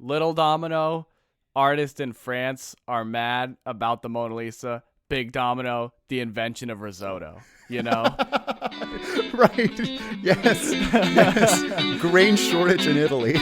Little domino, artists in France are mad about the Mona Lisa. Big domino, the invention of risotto. You know? Right. Yes. Yes. Grain shortage in Italy.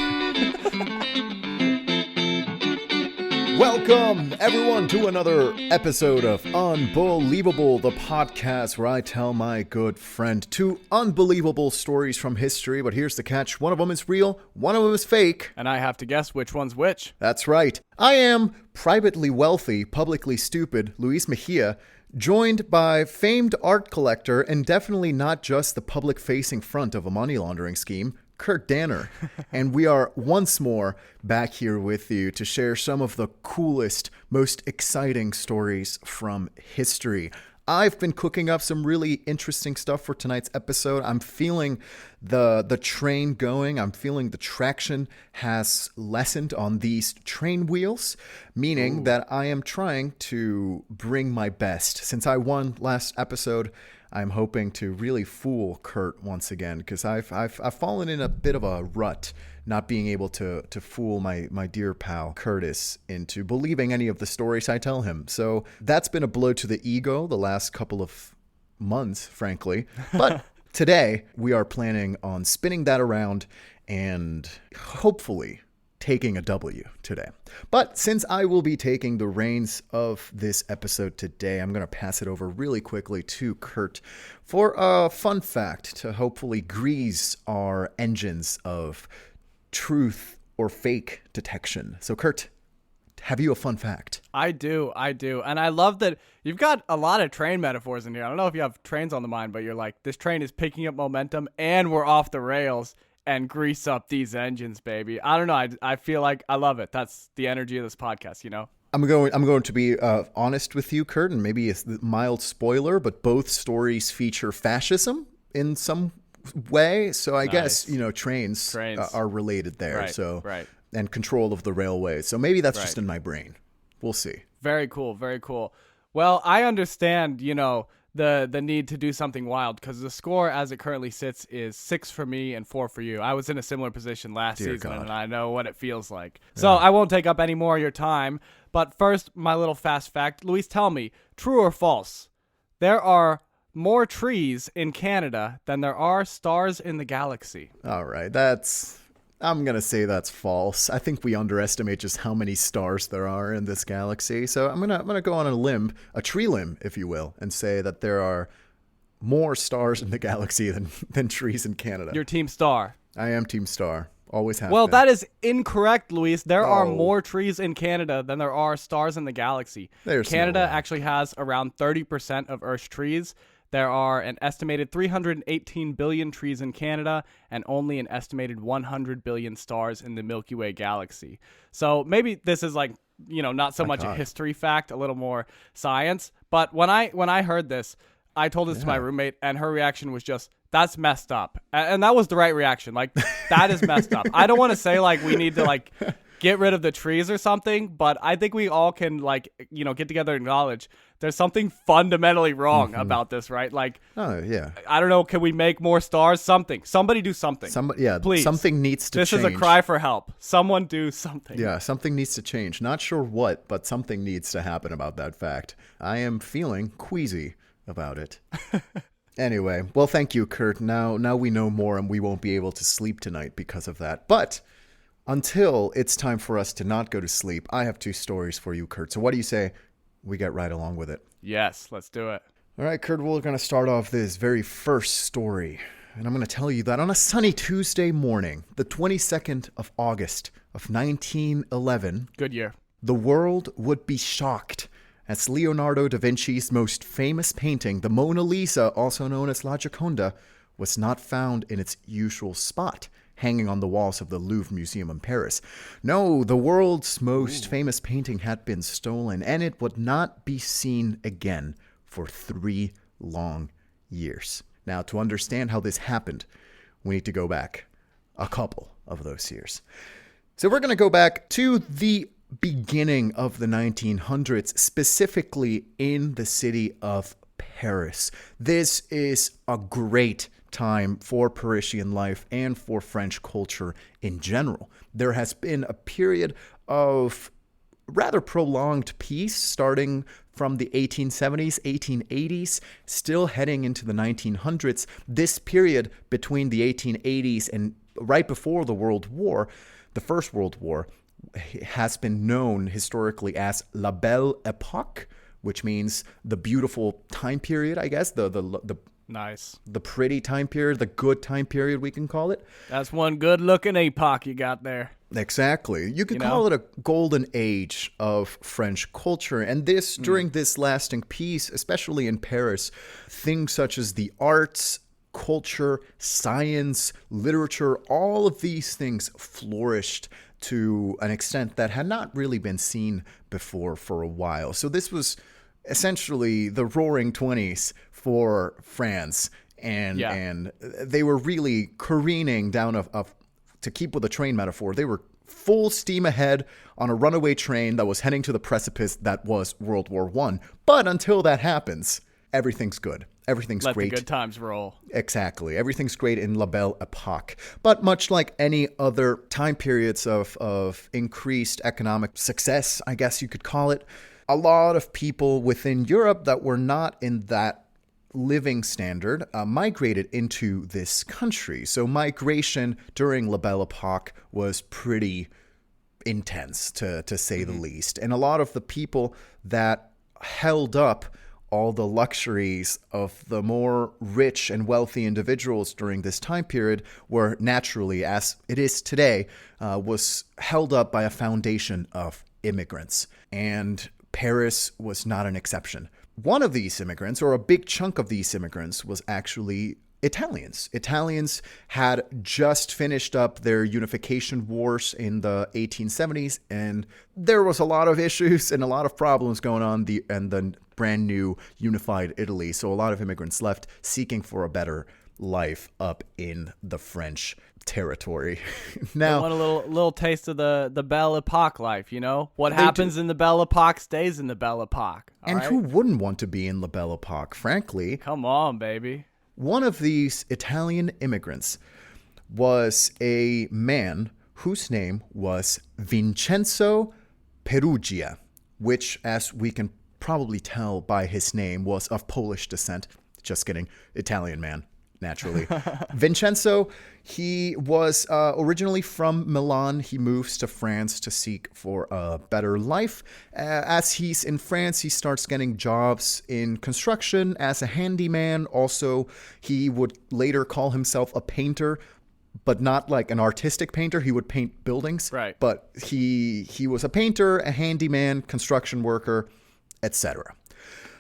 Welcome, everyone, to another episode of Unbelievable, the podcast where I tell my good friend two unbelievable stories from history. But here's the catch. One of them is real, one of them is fake. And I have to guess which one's which. That's right. I am privately wealthy, publicly stupid, Luis Mejia, joined by famed art collector and definitely not just the public-facing front of a money laundering scheme, Kurt Danner. And we are once more back here with you to share some of the coolest, most exciting stories from history. I've been cooking up some really interesting stuff for tonight's episode. I'm feeling the train going. I'm feeling the traction has lessened on these train wheels, meaning that I am trying to bring my best. Since I won last episode, I'm hoping to really fool Kurt once again, because I've fallen in a bit of a rut, not being able to fool my dear pal Curtis into believing any of the stories I tell him. So that's been a blow to the ego the last couple of months, frankly. But today we are planning on spinning that around and hopefully taking a W today. But since I will be taking the reins of this episode today, I'm going to pass it over really quickly to Kurt for a fun fact to hopefully grease our engines of truth or fake detection. So Kurt, have you a fun fact? I do. And I love that you've got a lot of train metaphors in here. I don't know if you have trains on the mind, but you're like, this train is picking up momentum and we're off the rails. And grease up these engines, baby. I don't know. I feel like I love it. That's the energy of this podcast, you know? I'm going to be honest with you, Kurt, and maybe a mild spoiler, but both stories feature fascism in some way. So I guess, trains. Are related there. Right. And control of the railway. So maybe that's just in my brain. We'll see. Very cool. Well, I understand, the need to do something wild, because the score as it currently sits is 6 for me and 4 for you. I was in a similar position last season, and I know what it feels like. So I won't take up any more of your time. But first, my little fast fact. Luis, tell me, true or false? There are more trees in Canada than there are stars in the galaxy. All right, I'm going to say that's false. I think we underestimate just how many stars there are in this galaxy. So I'm going to go on a tree limb, if you will, and say that there are more stars in the galaxy than trees in Canada. You're Team Star. I am Team Star. Always have Well, been. that is incorrect, Luis. There are more trees in Canada than there are stars in the galaxy. Canada actually has around 30% of Earth's trees. There are an estimated 318 billion trees in Canada and only an estimated 100 billion stars in the Milky Way galaxy. So maybe this is like, not so much a history fact, a little more science. But when I heard this, I told this to my roommate, and her reaction was just, that's messed up. And that was the right reaction. Like, that is messed up. I don't want to say like we need to like get rid of the trees or something, but I think we all can get together and acknowledge there's something fundamentally wrong about this, right? Like, I don't know. Can we make more stars? Somebody do something. Please. Something needs to change. This is a cry for help. Someone do something. Yeah, something needs to change. Not sure what, but something needs to happen about that fact. I am feeling queasy about it. Anyway, well, thank you, Kurt. Now we know more, and we won't be able to sleep tonight because of that. But until it's time for us to not go to sleep, I have 2 stories for you, Kurt. So what do you say we get right along with it? Yes, let's do it. All right, Kurt, we're going to start off this very first story. And I'm going to tell you that on a sunny Tuesday morning, the 22nd of August of 1911... Good year. The world would be shocked as Leonardo Da Vinci's most famous painting, the Mona Lisa, also known as La Gioconda, was not found in its usual spot, hanging on the walls of the Louvre Museum in Paris. No, the world's most famous painting had been stolen, and it would not be seen again for 3 long years. Now, to understand how this happened, we need to go back a couple of those years. So we're going to go back to the beginning of the 1900s, specifically in the city of Paris. This is a great time for Parisian life and for French culture in general. There has been a period of rather prolonged peace starting from the 1870s, 1880s, still heading into the 1900s. This period between the 1880s and right before the World War, the First World War, has been known historically as La Belle Époque, which means the beautiful time period, I guess, the nice, the pretty time period, the good time period, we can call it. That's one good-looking epoch you got there. Exactly. You could call it a golden age of French culture. And this, during this lasting peace, especially in Paris, things such as the arts, culture, science, literature, all of these things flourished to an extent that had not really been seen before for a while. So this was essentially the roaring 20s for France. And they were really careening down to keep with the train metaphor, they were full steam ahead on a runaway train that was heading to the precipice that was World War I. But until that happens, everything's good. Everything's great. Let the good times roll. Exactly. Everything's great in La Belle Époque. But much like any other time periods of increased economic success, I guess you could call it, a lot of people within Europe that were not in that living standard migrated into this country. So migration during La Belle Époque was pretty intense, to say the least. And a lot of the people that held up all the luxuries of the more rich and wealthy individuals during this time period were naturally, as it is today, was held up by a foundation of immigrants. And Paris was not an exception. One of these immigrants, or a big chunk of these immigrants, was actually Italians. Italians had just finished up their unification wars in the 1870s, and there was a lot of issues and a lot of problems going on in the brand new unified Italy. So a lot of immigrants left seeking for a better life up in the French territory. Now, I want a little taste of the Belle Époque life, you know? What happens in the Belle Époque stays in the Belle Époque. And who wouldn't want to be in La Belle Époque, frankly? Come on, baby. One of these Italian immigrants was a man whose name was Vincenzo Perugia, which, as we can probably tell by his name, was of Polish descent. Just kidding. Italian man. Naturally. Vincenzo, he was originally from Milan. He moves to France to seek for a better life. As he's in France, he starts getting jobs in construction as a handyman. Also, he would later call himself a painter, but not like an artistic painter. He would paint buildings. Right. But he was a painter, a handyman, construction worker, etc.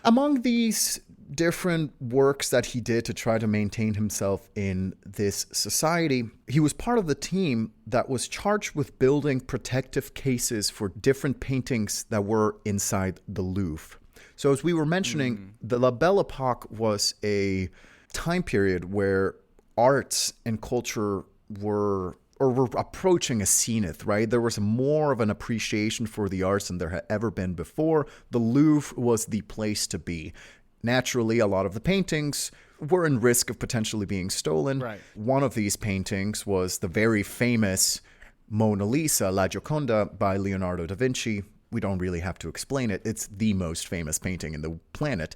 Among these different works that he did to try to maintain himself in this society, he was part of the team that was charged with building protective cases for different paintings that were inside the Louvre. So as we were mentioning, the La Belle Époque was a time period where arts and culture were approaching a zenith, right? There was more of an appreciation for the arts than there had ever been before. The Louvre was the place to be. Naturally, a lot of the paintings were in risk of potentially being stolen. Right. One of these paintings was the very famous Mona Lisa, La Gioconda, by Leonardo da Vinci. We don't really have to explain it. It's the most famous painting in the planet.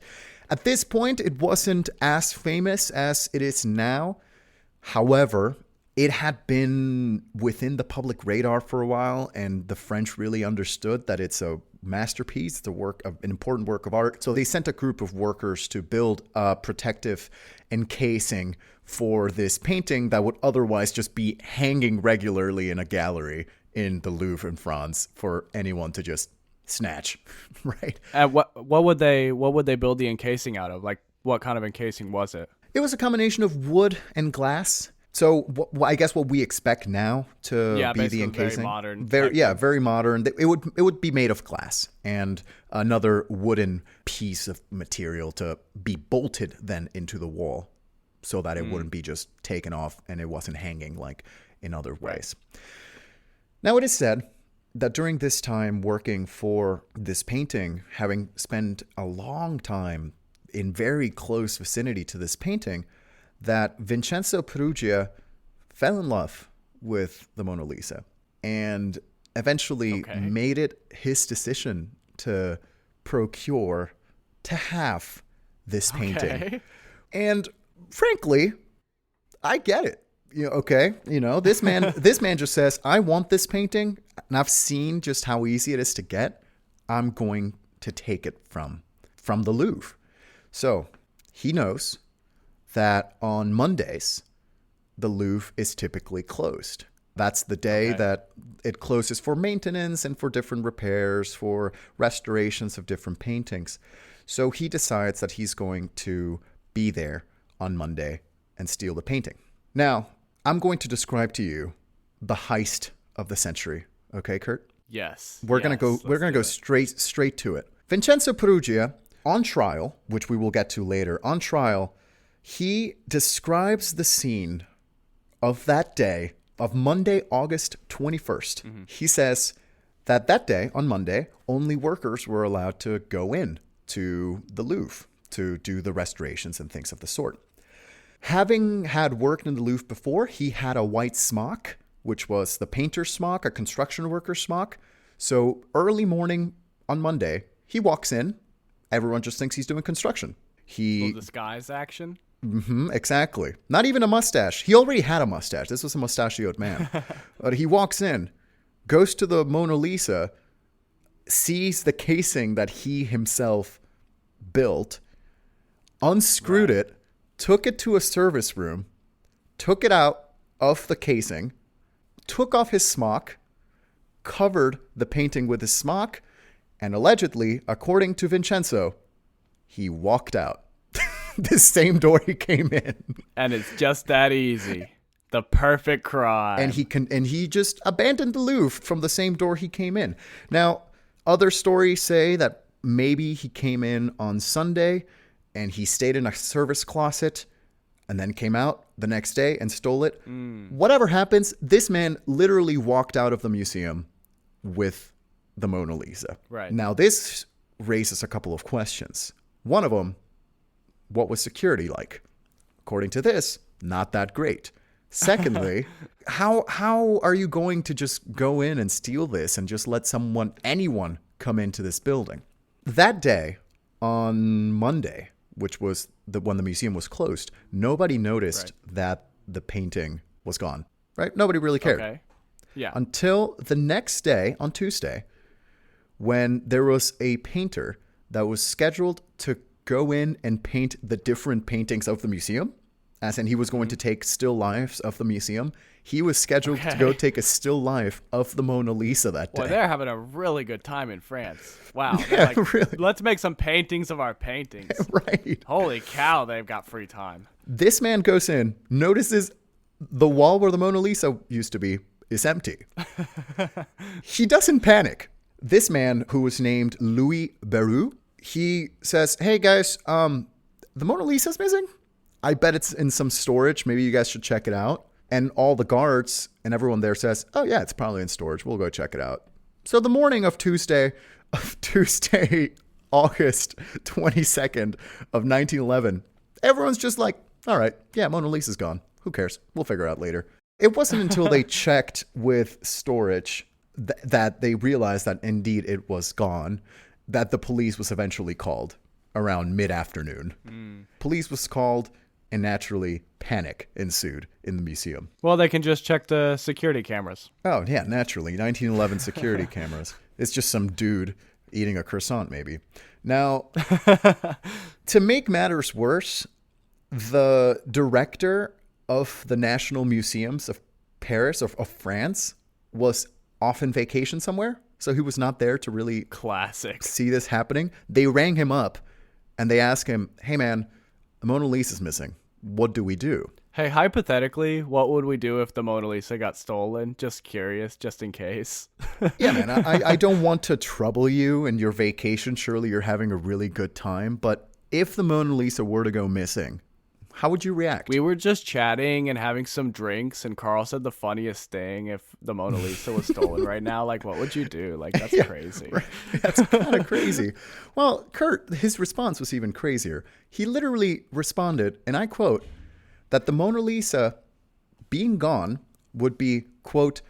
At this point, it wasn't as famous as it is now. However, it had been within the public radar for a while, and the French really understood that it's a masterpiece, an important work of art. So they sent a group of workers to build a protective encasing for this painting that would otherwise just be hanging regularly in a gallery in the Louvre in France for anyone to just snatch, right? And what would they build the encasing out of? Like, what kind of encasing was it? It was a combination of wood and glass. So I guess what we expect now to be the encasing, very modern. Very modern. It would be made of glass and another wooden piece of material to be bolted then into the wall, so that it wouldn't be just taken off and it wasn't hanging like in other ways. Now, it is said that during this time working for this painting, having spent a long time in very close vicinity to this painting, that Vincenzo Peruggia fell in love with the Mona Lisa and eventually made it his decision to have this painting. And frankly, I get it. This man just says, I want this painting, and I've seen just how easy it is to get. I'm going to take it from the Louvre. So he knows that on Mondays, the Louvre is typically closed. That's the day that it closes for maintenance and for different repairs, for restorations of different paintings. So he decides that he's going to be there on Monday and steal the painting. Now, I'm going to describe to you the heist of the century. Okay, Kurt? Yes. We're going to go straight to it. Vincenzo Peruggia, on trial, which we will get to later, on trial, he describes the scene of that day, of Monday, August 21st. Mm-hmm. He says that day, on Monday, only workers were allowed to go in to the Louvre to do the restorations and things of the sort. Having had worked in the Louvre before, he had a white smock, which was the painter's smock, a construction worker's smock. So early morning on Monday, he walks in. Everyone just thinks he's doing construction. Little disguise action? Mm-hmm, exactly. Not even a mustache. He already had a mustache. This was a mustachioed man. But he walks in, goes to the Mona Lisa, sees the casing that he himself built, unscrewed it, took it to a service room, took it out of the casing, took off his smock, covered the painting with his smock, and allegedly, according to Vincenzo, he walked out the same door he came in. And it's just that easy. The perfect crime. And he just abandoned the Louvre from the same door he came in. Now, other stories say that maybe he came in on Sunday and he stayed in a service closet and then came out the next day and stole it. Whatever happens, this man literally walked out of the museum with the Mona Lisa. Right. Now, this raises a couple of questions. One of them, what was security like? According to this, not that great. Secondly, how are you going to just go in and steal this and just let anyone come into this building? That day, on Monday, which was when the museum was closed, nobody noticed that the painting was gone, right? Nobody really cared. Okay. Yeah. Until the next day, on Tuesday, when there was a painter that was scheduled to go in and paint the different paintings of the museum, as in he was going to take still lifes of the museum. He was scheduled to go take a still life of the Mona Lisa that day. Well, they're having a really good time in France. Wow. Yeah, really. Let's make some paintings of our paintings. Right. Holy cow, they've got free time. This man goes in, notices the wall where the Mona Lisa used to be is empty. He doesn't panic. This man, who was named Louis Beru, he says, hey guys, the Mona Lisa's missing. I bet it's in some storage. Maybe you guys should check it out. And all the guards and everyone there says, oh yeah, it's probably in storage. We'll go check it out. So the morning of Tuesday, August 22nd of 1911, everyone's just like, all right, yeah, Mona Lisa's gone. Who cares? We'll figure it out later. It wasn't until they checked with storage that they realized that indeed it was gone, that the police was eventually called around mid-afternoon. Police was called, and naturally panic ensued in the museum. Well, they can just check the security cameras. Oh, yeah, naturally. 1911 security cameras. It's just some dude eating a croissant, maybe. Now, to make matters worse, the director of the National Museums of Paris, of France, was off on vacation somewhere. So he was not there to really see this happening. They rang him up and they asked him, hey man, the Mona Lisa's missing. What do we do? Hey, hypothetically, what would we do if the Mona Lisa got stolen? Just curious, just in case. Yeah, man, I don't want to trouble you and your vacation. Surely you're having a really good time. But if the Mona Lisa were to go missing, how would you react? We were just chatting and having some drinks, and Carl said the funniest thing if the Mona Lisa was stolen right now. Like, what would you do? Like, that's crazy. Right. That's kind of crazy. Well, Kurt, his response was even crazier. He literally responded, and I quote, that the Mona Lisa being gone would be, quote,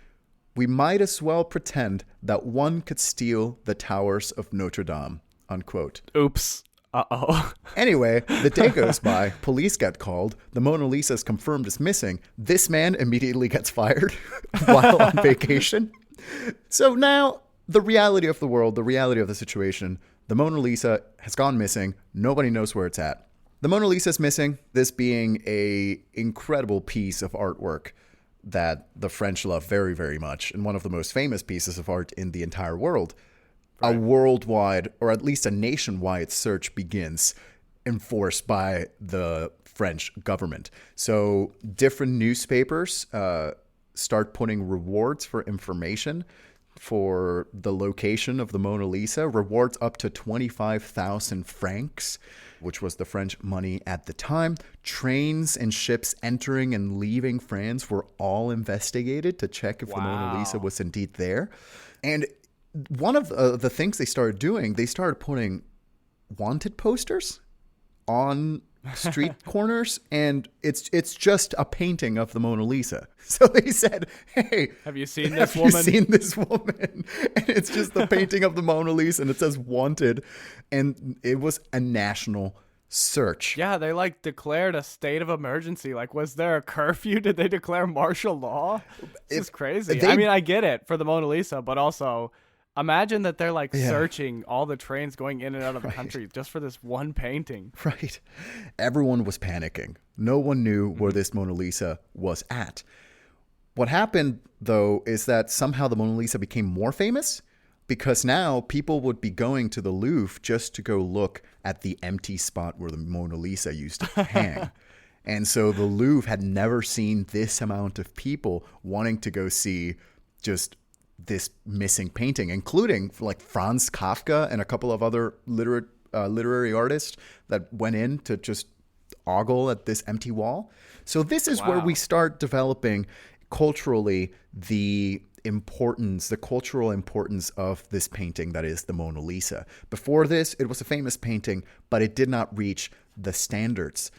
"We might as well pretend that one could steal the towers of Notre Dame," unquote. Oops. Uh-oh. Anyway, the day goes by, police get called, the Mona Lisa is confirmed as missing. This man immediately gets fired while on vacation. So now, the reality of the world, the reality of the situation, the Mona Lisa has gone missing. Nobody knows where it's at. The Mona Lisa is missing, this being a incredible piece of artwork that the French love very, very much, and one of the most famous pieces of art in the entire world. Right. A worldwide, or at least a nationwide search begins, enforced by the French government. So different newspapers start putting rewards for information for the location of the Mona Lisa, rewards up to 25,000 francs, which was the French money at the time. Trains and ships entering and leaving France were all investigated to check if the Mona Lisa was indeed there. And one of the things they started doing, they started putting wanted posters on street corners, and it's just a painting of the Mona Lisa. So they said, "Hey, have you seen this woman? Have you seen this woman?" And it's just the painting of the Mona Lisa, and it says "wanted," and it was a national search. Yeah, they like declared a state of emergency. Like, was there a curfew? Did they declare martial law? This is crazy. I mean, I get it for the Mona Lisa, but also imagine that they're like searching all the trains going in and out of the country just for this one painting. Right. Everyone was panicking. No one knew where this Mona Lisa was at. What happened, though, is that somehow the Mona Lisa became more famous because now people would be going to the Louvre just to go look at the empty spot where the Mona Lisa used to hang. And so the Louvre had never seen this amount of people wanting to go see just this missing painting, including like Franz Kafka and a couple of other literary artists that went in to just ogle at this empty wall. So this is where we start developing culturally the cultural importance of this painting that is the Mona Lisa. Before this, it was a famous painting, but it did not reach the standards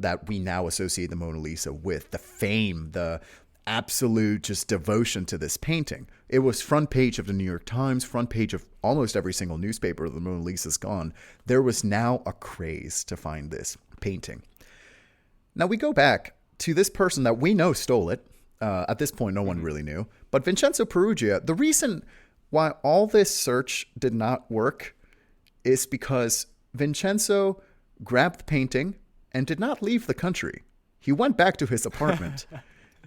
that we now associate the Mona Lisa with, the fame, the absolute just devotion to this painting. It was front page of the New York Times, front page of almost every single newspaper. The Mona Lisa's gone. There was now a craze to find this painting. Now we go back to this person that we know stole it. At this point, no one really knew. But Vincenzo Peruggia, the reason why all this search did not work is because Vincenzo grabbed the painting and did not leave the country. He went back to his apartment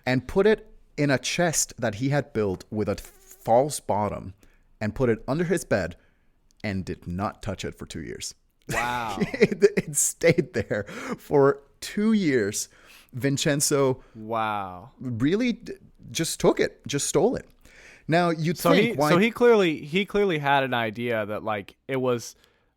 and put it in a chest that he had built with a false bottom and put it under his bed and did not touch it for 2 years. Wow. It stayed there for 2 years. Vincenzo really just took it, just stole it. Now you'd think so he clearly had an idea that like it was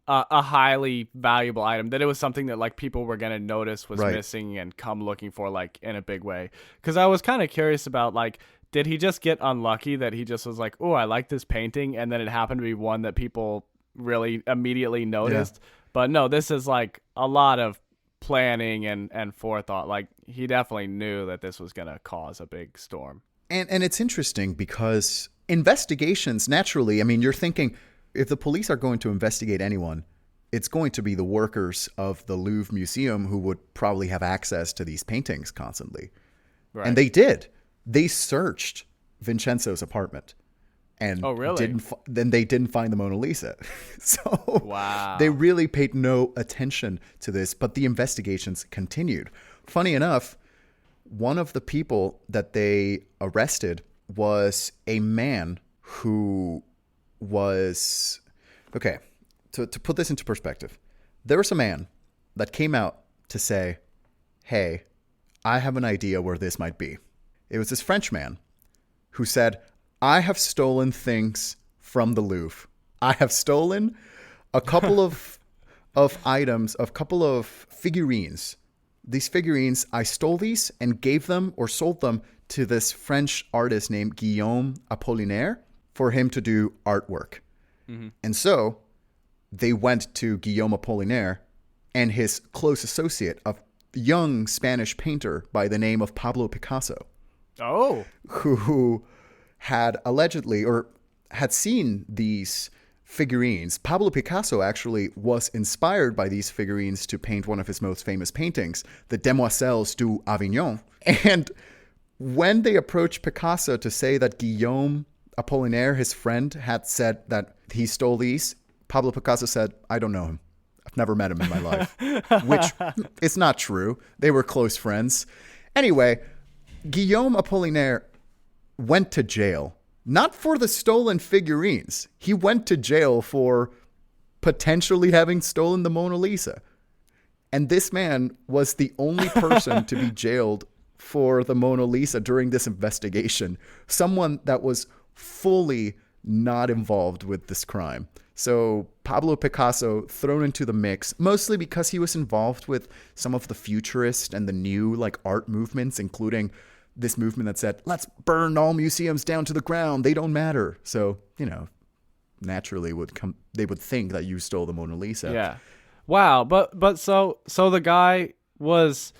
a highly valuable item, that it was something that like people were gonna notice was missing and come looking for like in a big way. Because I was kind of curious about like, did he just get unlucky that he just was like, oh, I like this painting, and then it happened to be one that people really immediately noticed? Yeah. But no, this is like a lot of planning and forethought. Like he definitely knew that this was gonna cause a big storm. And it's interesting because investigations, naturally, I mean, you're thinking, if the police are going to investigate anyone, it's going to be the workers of the Louvre Museum who would probably have access to these paintings constantly. Right. And they did. They searched Vincenzo's apartment. And then they didn't find the Mona Lisa. So they really paid no attention to this, but the investigations continued. Funny enough, one of the people that they arrested was a man who was... Okay, to put this into perspective, there was a man that came out to say, hey, I have an idea where this might be. It was this French man who said, I have stolen things from the Louvre. I have stolen a couple of items, a couple of figurines. These figurines, I stole these and gave them or sold them to this French artist named Guillaume Apollinaire for him to do artwork. Mm-hmm. And so they went to Guillaume Apollinaire and his close associate, a young Spanish painter by the name of Pablo Picasso. Oh. Who had allegedly or had seen these figurines. Pablo Picasso actually was inspired by these figurines to paint one of his most famous paintings, the Demoiselles du Avignon. And when they approached Picasso to say that Guillaume Apollinaire, his friend, had said that he stole these, Pablo Picasso said, I don't know him. I've never met him in my life, which is not true. They were close friends. Anyway, Guillaume Apollinaire went to jail, not for the stolen figurines. He went to jail for potentially having stolen the Mona Lisa. And this man was the only person to be jailed for the Mona Lisa during this investigation. Someone that was fully not involved with this crime. So Pablo Picasso thrown into the mix, mostly because he was involved with some of the futurist and the new like art movements, including this movement that said, let's burn all museums down to the ground. They don't matter. So, naturally they would think that you stole the Mona Lisa. Yeah. Wow. But so the guy was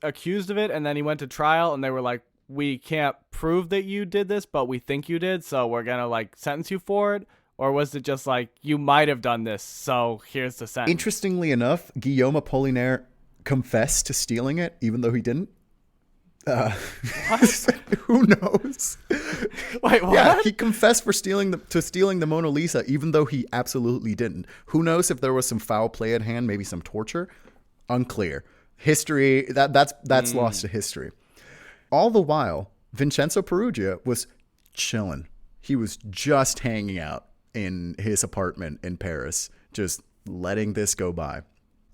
accused of it, and then he went to trial, and they were like, we can't prove that you did this, but we think you did, so we're going to like sentence you for it. Or was it just like, you might have done this, so here's the sentence? Interestingly enough, Guillaume Apollinaire confessed to stealing it, even though he didn't. Who knows? Wait, what? Yeah, he confessed for stealing the Mona Lisa, even though he absolutely didn't. Who knows if there was some foul play at hand, maybe some torture? Unclear. History, that's lost to history. All the while, Vincenzo Peruggia was chilling. He was just hanging out in his apartment in Paris, just letting this go by.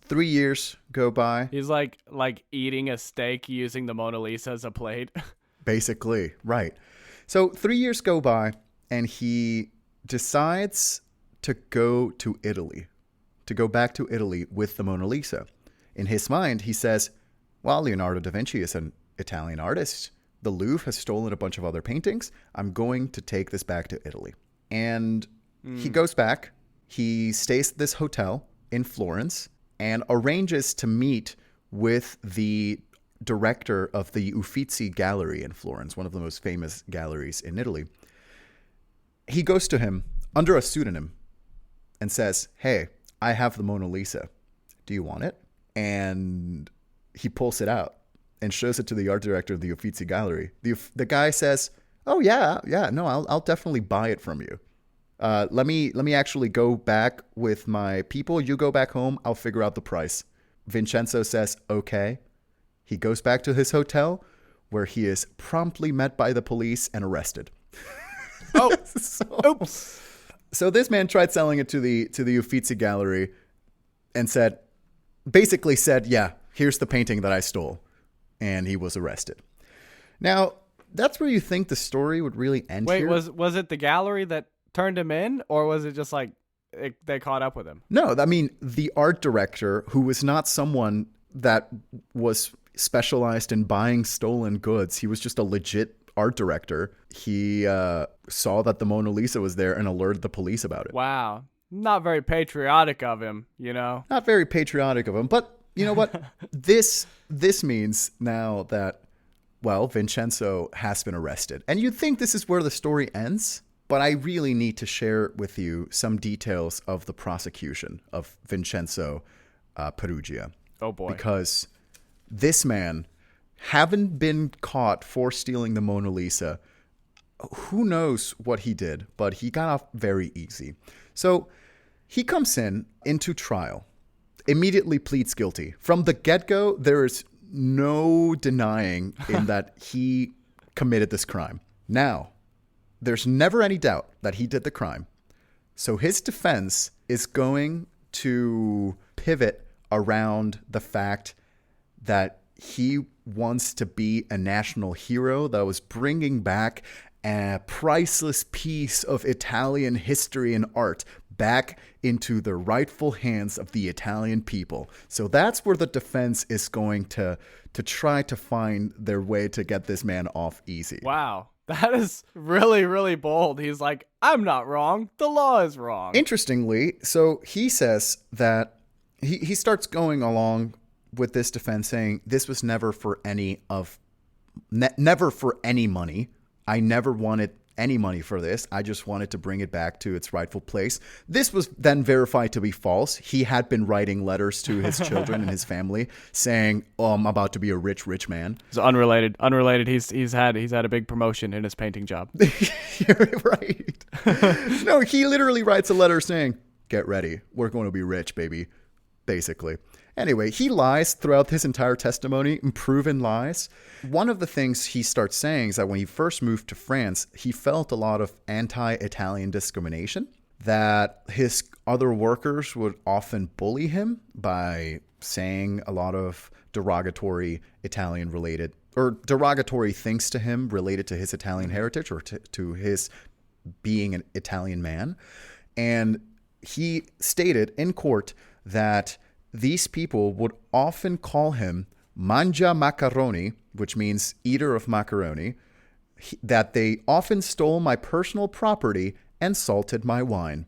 3 years go by. He's like eating a steak using the Mona Lisa as a plate. Basically, right. So 3 years go by, and he decides to go to Italy, to go back to Italy with the Mona Lisa. In his mind, he says, well, Leonardo da Vinci is an Italian artist. The Louvre has stolen a bunch of other paintings. I'm going to take this back to Italy. And he goes back. He stays at this hotel in Florence and arranges to meet with the director of the Uffizi Gallery in Florence, one of the most famous galleries in Italy. He goes to him under a pseudonym and says, hey, I have the Mona Lisa. Do you want it? And he pulls it out and shows it to the art director of the Uffizi Gallery. The guy says, oh, yeah, no, I'll definitely buy it from you. Let me actually go back with my people. You go back home. I'll figure out the price. Vincenzo says, okay. He goes back to his hotel, where he is promptly met by the police and arrested. Oh, oops. So this man tried selling it to the Uffizi Gallery and basically said, yeah, here's the painting that I stole. And he was arrested. Now, that's where you think the story would really end. Wait, here. was it the gallery that turned him in, or was it just like they caught up with him? No, I mean, the art director, who was not someone that was specialized in buying stolen goods. He was just a legit art director. He saw that the Mona Lisa was there and alerted the police about it. Wow. Not very patriotic of him, Not very patriotic of him, but you know what? This means now that, well, Vincenzo has been arrested. And you'd think this is where the story ends, but I really need to share with you some details of the prosecution of Vincenzo Peruggia. Oh, boy. Because this man, having been caught for stealing the Mona Lisa, who knows what he did, but he got off very easy. So he comes into trial, immediately pleads guilty. From the get-go, there is no denying in that he committed this crime. Now, there's never any doubt that he did the crime. So his defense is going to pivot around the fact that he wants to be a national hero that was bringing back a priceless piece of Italian history and art back into the rightful hands of the Italian people. So that's where the defense is going to try to find their way to get this man off easy. Wow. That is really, really bold. He's like, I'm not wrong. The law is wrong. Interestingly, so he says that he starts going along with this defense, saying this was never for any money. I never wanted any money for this. I just wanted to bring it back to its rightful place. This was then verified to be false. He had been writing letters to his children and his family saying, "Oh, I'm about to be a rich man." It's unrelated. He's had a big promotion in his painting job. You're right. No, he literally writes a letter saying, "Get ready. We're going to be rich, baby." Basically. Anyway, he lies throughout his entire testimony, proven lies. One of the things he starts saying is that when he first moved to France, he felt a lot of anti-Italian discrimination, that his other workers would often bully him by saying a lot of derogatory Italian-related or derogatory things to him related to his Italian heritage or to his being an Italian man. And he stated in court that these people would often call him mangia macaroni, which means eater of macaroni, that they often stole my personal property and salted my wine.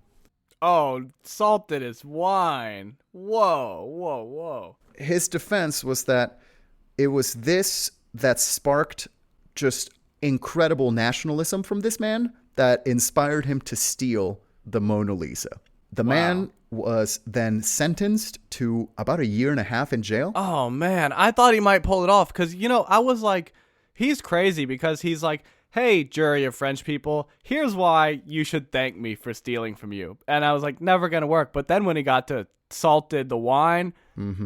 Oh, salted his wine. Whoa. His defense was that it was this that sparked just incredible nationalism from this man that inspired him to steal the Mona Lisa. The man was then sentenced to about 1.5 years in jail. Oh, man. I thought he might pull it off because, I was like, he's crazy because he's like, hey, jury of French people, here's why you should thank me for stealing from you. And I was like, never going to work. But then when he got to salted the wine,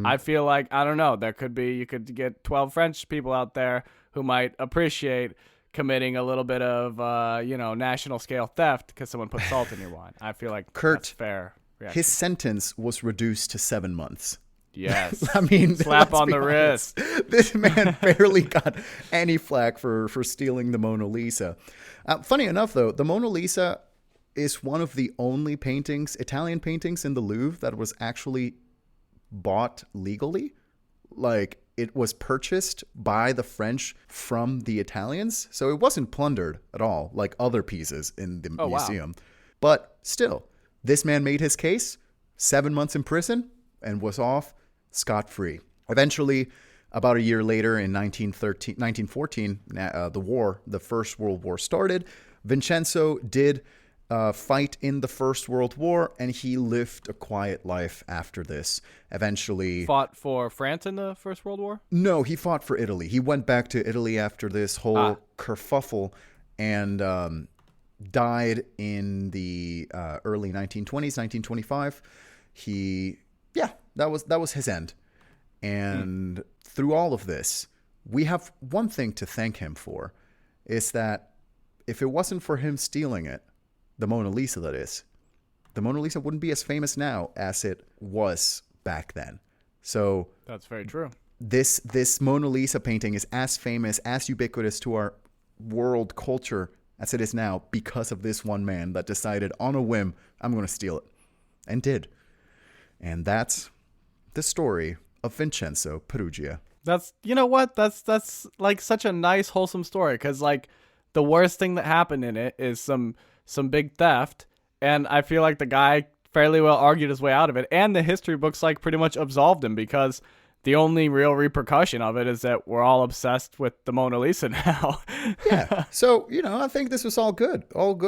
I feel like, I don't know, you could get 12 French people out there who might appreciate committing a little bit of, national scale theft because someone put salt in your wine. I feel like that's fair. Reaction. His sentence was reduced to 7 months. Yes. I mean, slap on the wrist. This man barely got any flack for stealing the Mona Lisa. Funny enough, though, the Mona Lisa is one of the only Italian paintings in the Louvre that was actually bought legally. Like, it was purchased by the French from the Italians. So it wasn't plundered at all, like other pieces in the museum. Wow. But still, this man made his case, 7 months in prison, and was off scot-free. Eventually, about 1 year later in 1914, the First World War started. Vincenzo did fight in the First World War, and he lived a quiet life after this. Eventually... Fought for France in the First World War? No, he fought for Italy. He went back to Italy after this whole kerfuffle and died in the early 1920s, 1925. That was his end. And through all of this, we have one thing to thank him for, is that if it wasn't for him stealing it, the Mona Lisa, that is, the Mona Lisa wouldn't be as famous now as it was back then. So that's very true. This Mona Lisa painting is as famous, as ubiquitous to our world culture as it is now because of this one man that decided on a whim, I'm going to steal it. And did. And that's the story of Vincenzo Peruggia. That's, you know what? That's like such a nice, wholesome story. Because like the worst thing that happened in it is some big theft. And I feel like the guy fairly well argued his way out of it. And the history books like pretty much absolved him because the only real repercussion of it is that we're all obsessed with the Mona Lisa now. Yeah. So, I think this was all good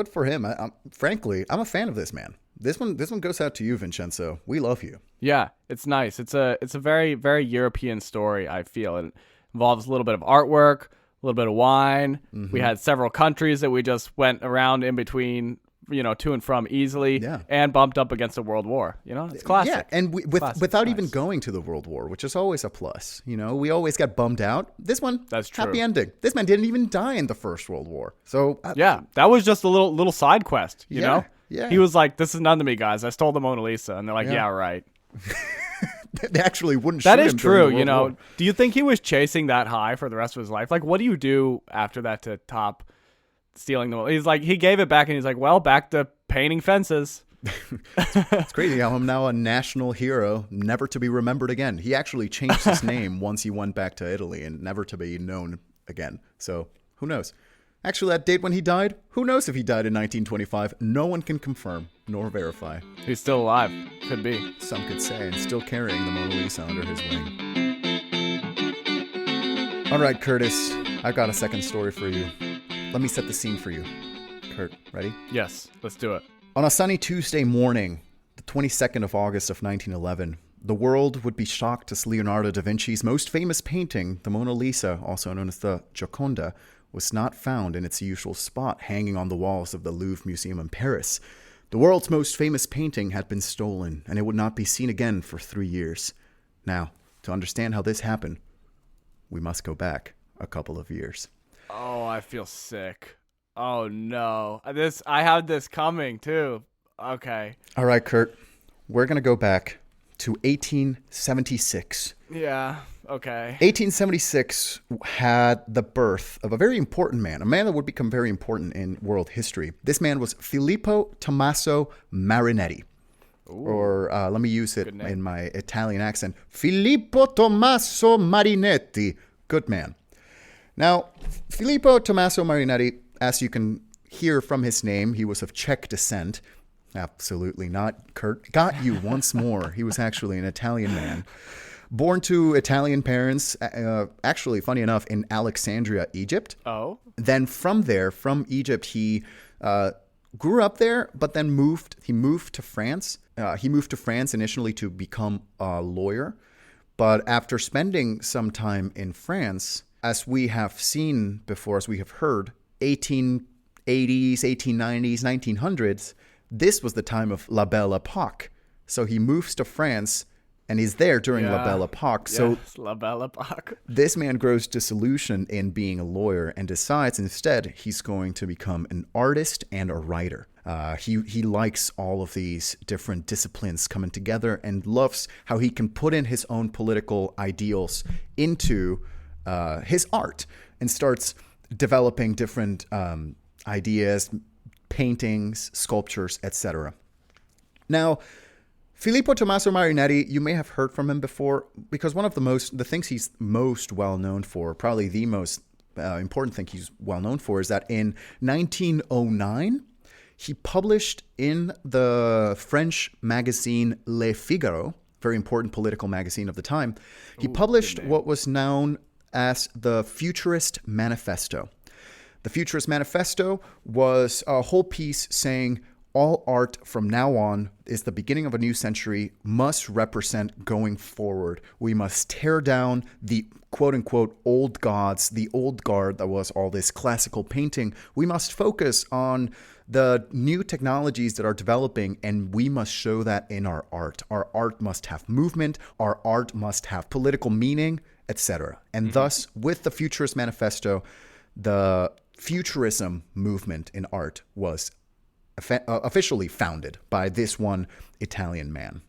for him. Frankly, I'm a fan of this man. This one goes out to you, Vincenzo. We love you. Yeah, it's nice. It's a very, very European story, I feel. It involves a little bit of artwork, a little bit of wine. Mm-hmm. We had several countries that we just went around in between, to and from easily, and bumped up against a world war. It's classic. Yeah, and without even going to the World War, which is always a plus. We always got bummed out. This one, that's true. Happy ending. This man didn't even die in the First World War. So that was just a little side quest. You know? Yeah. He was like, "This is none to me, guys. I stole the Mona Lisa," and they're like, "Yeah, right." They actually wouldn't shoot him. That is true. War. Do you think he was chasing that high for the rest of his life? Like, what do you do after that to top stealing the Mona Lisa? He's like, he gave it back, and he's like, well, back to painting fences. It's crazy how I'm now a national hero, never to be remembered again. He actually changed his name once he went back to Italy and never to be known again. So who knows? Actually, that date when he died, who knows if he died in 1925? No one can confirm nor verify. He's still alive. Could be. Some could say, and still carrying the Mona Lisa under his wing. All right, Curtis, I've got a second story for you. Let me set the scene for you. Kurt, ready? Yes, let's do it. On a sunny Tuesday morning, the 22nd of August of 1911, the world would be shocked as Leonardo da Vinci's most famous painting, the Mona Lisa, also known as the Gioconda, was not found in its usual spot hanging on the walls of the Louvre Museum in Paris. The world's most famous painting had been stolen, and it would not be seen again for 3 years. Now, to understand how this happened, we must go back a couple of years. Oh, I feel sick. Oh, no. I had this coming, too. Okay. All right, Kurt. We're going to go back to 1876. Yeah, okay. 1876 had the birth of a very important man, a man that would become very important in world history. This man was Filippo Tommaso Marinetti. Ooh, or let me use it in my Italian accent. Filippo Tommaso Marinetti. Good man. Now, Filippo Tommaso Marinetti, as you can hear from his name, he was of Czech descent. Absolutely not, Kurt. Got you once more. He was actually an Italian man. Born to Italian parents, actually, funny enough, in Alexandria, Egypt. Oh. Then from Egypt, he grew up there, but then he moved to France. He moved to France initially to become a lawyer. But after spending some time in France, as we have seen before, as we have heard, 1880s, 1890s, 1900s, this was the time of La Belle Époque. So he moves to France and he's there during La Belle Époque. So La Belle Époque. This man grows disillusioned in being a lawyer and decides instead he's going to become an artist and a writer. He likes all of these different disciplines coming together and loves how he can put in his own political ideals into his art and starts developing different ideas, paintings, sculptures, etc. Now, Filippo Tommaso Marinetti, you may have heard from him before because one of the things he's most well known for, probably the most important thing he's well known for, is that in 1909, he published in the French magazine Le Figaro, very important political magazine of the time, he published what was known as the Futurist Manifesto. The Futurist Manifesto was a whole piece saying all art from now on is the beginning of a new century, must represent going forward. We must tear down the quote-unquote old gods, the old guard that was all this classical painting. We must focus on the new technologies that are developing, and we must show that in our art. Our art must have movement. Our art must have political meaning, etc. And thus, with the Futurist Manifesto, the Futurism movement in art was officially founded by this one Italian man.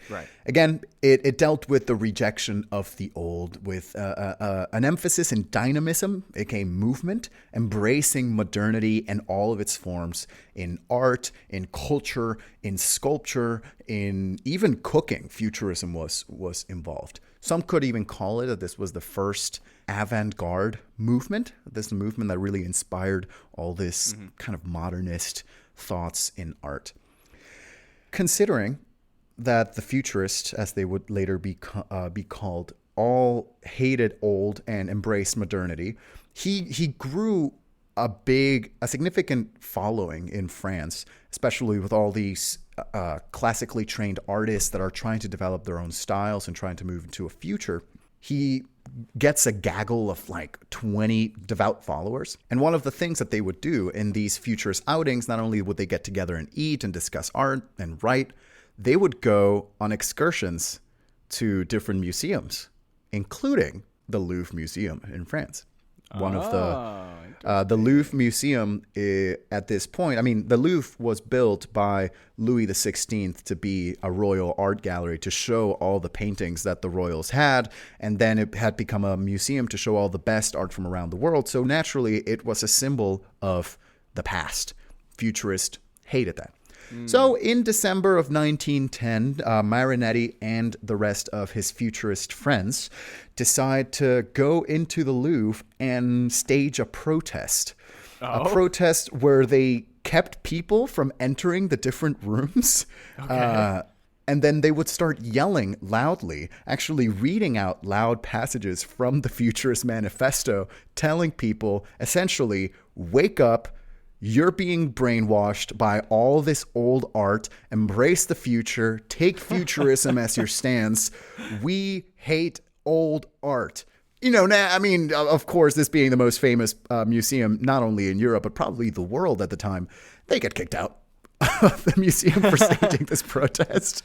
Right. Again, it dealt with the rejection of the old, with an emphasis in dynamism, aka movement, embracing modernity and all of its forms in art, in culture, in sculpture, in even cooking. Futurism was involved. Some could even call it that this was the first avant-garde movement. This is a movement that really inspired all this kind of modernist thoughts in art. Considering that the futurists, as they would later be called, all hated old and embraced modernity, he grew a significant following in France, especially with all these classically trained artists that are trying to develop their own styles and trying to move into a future. He gets a gaggle of like 20 devout followers. And one of the things that they would do in these futurist outings, not only would they get together and eat and discuss art and write, they would go on excursions to different museums, including the Louvre Museum in France. One of the Louvre Museum at this point, I mean, the Louvre was built by Louis XVI to be a royal art gallery to show all the paintings that the royals had. And then it had become a museum to show all the best art from around the world. So naturally, it was a symbol of the past. Futurists hated that. So in December of 1910, Marinetti and the rest of his futurist friends decide to go into the Louvre and stage a protest. A protest where they kept people from entering the different rooms. Okay. And then they would start yelling loudly, actually reading out loud passages from the Futurist Manifesto, telling people essentially, wake up, you're being brainwashed by all this old art, embrace the future, take futurism as your stance. We hate old art. Of course, this being the most famous museum, not only in Europe, but probably the world at the time, they get kicked out of the museum for staging this protest.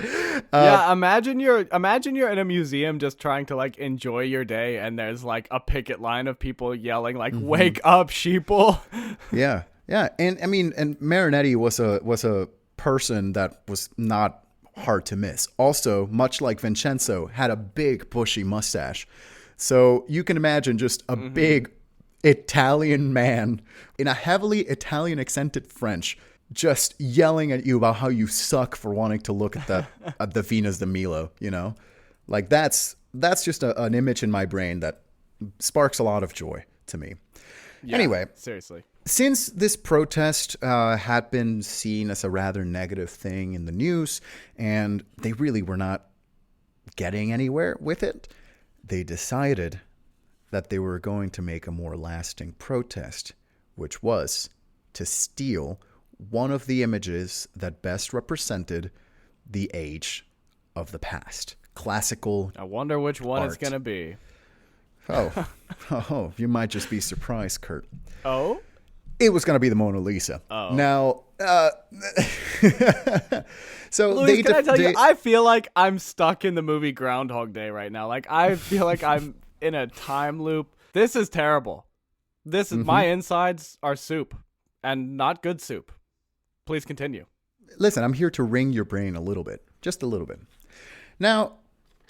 Imagine you're in a museum just trying to like enjoy your day, and there's like a picket line of people yelling like, "Wake up, sheeple!" Yeah, and Marinetti was a person that was not hard to miss. Also, much like Vincenzo, had a big bushy mustache, so you can imagine just a big Italian man in a heavily Italian accented French, just yelling at you about how you suck for wanting to look at the Venus de Milo, like that's just an image in my brain that sparks a lot of joy to me. Yeah, anyway, seriously, since this protest had been seen as a rather negative thing in the news, and they really were not getting anywhere with it, they decided that they were going to make a more lasting protest, which was to steal one of the images that best represented the age of the past. Classical I wonder which one art. It's going to be. Oh, you might just be surprised, Kurt. Oh? It was going to be the Mona Lisa. Oh. Now, so Louis, can I tell you, I feel like I'm stuck in the movie Groundhog Day right now. Like, I feel like I'm in a time loop. This is terrible. This is my insides are soup, and not good soup. Please continue. Listen, I'm here to wring your brain a little bit, just a little bit. Now,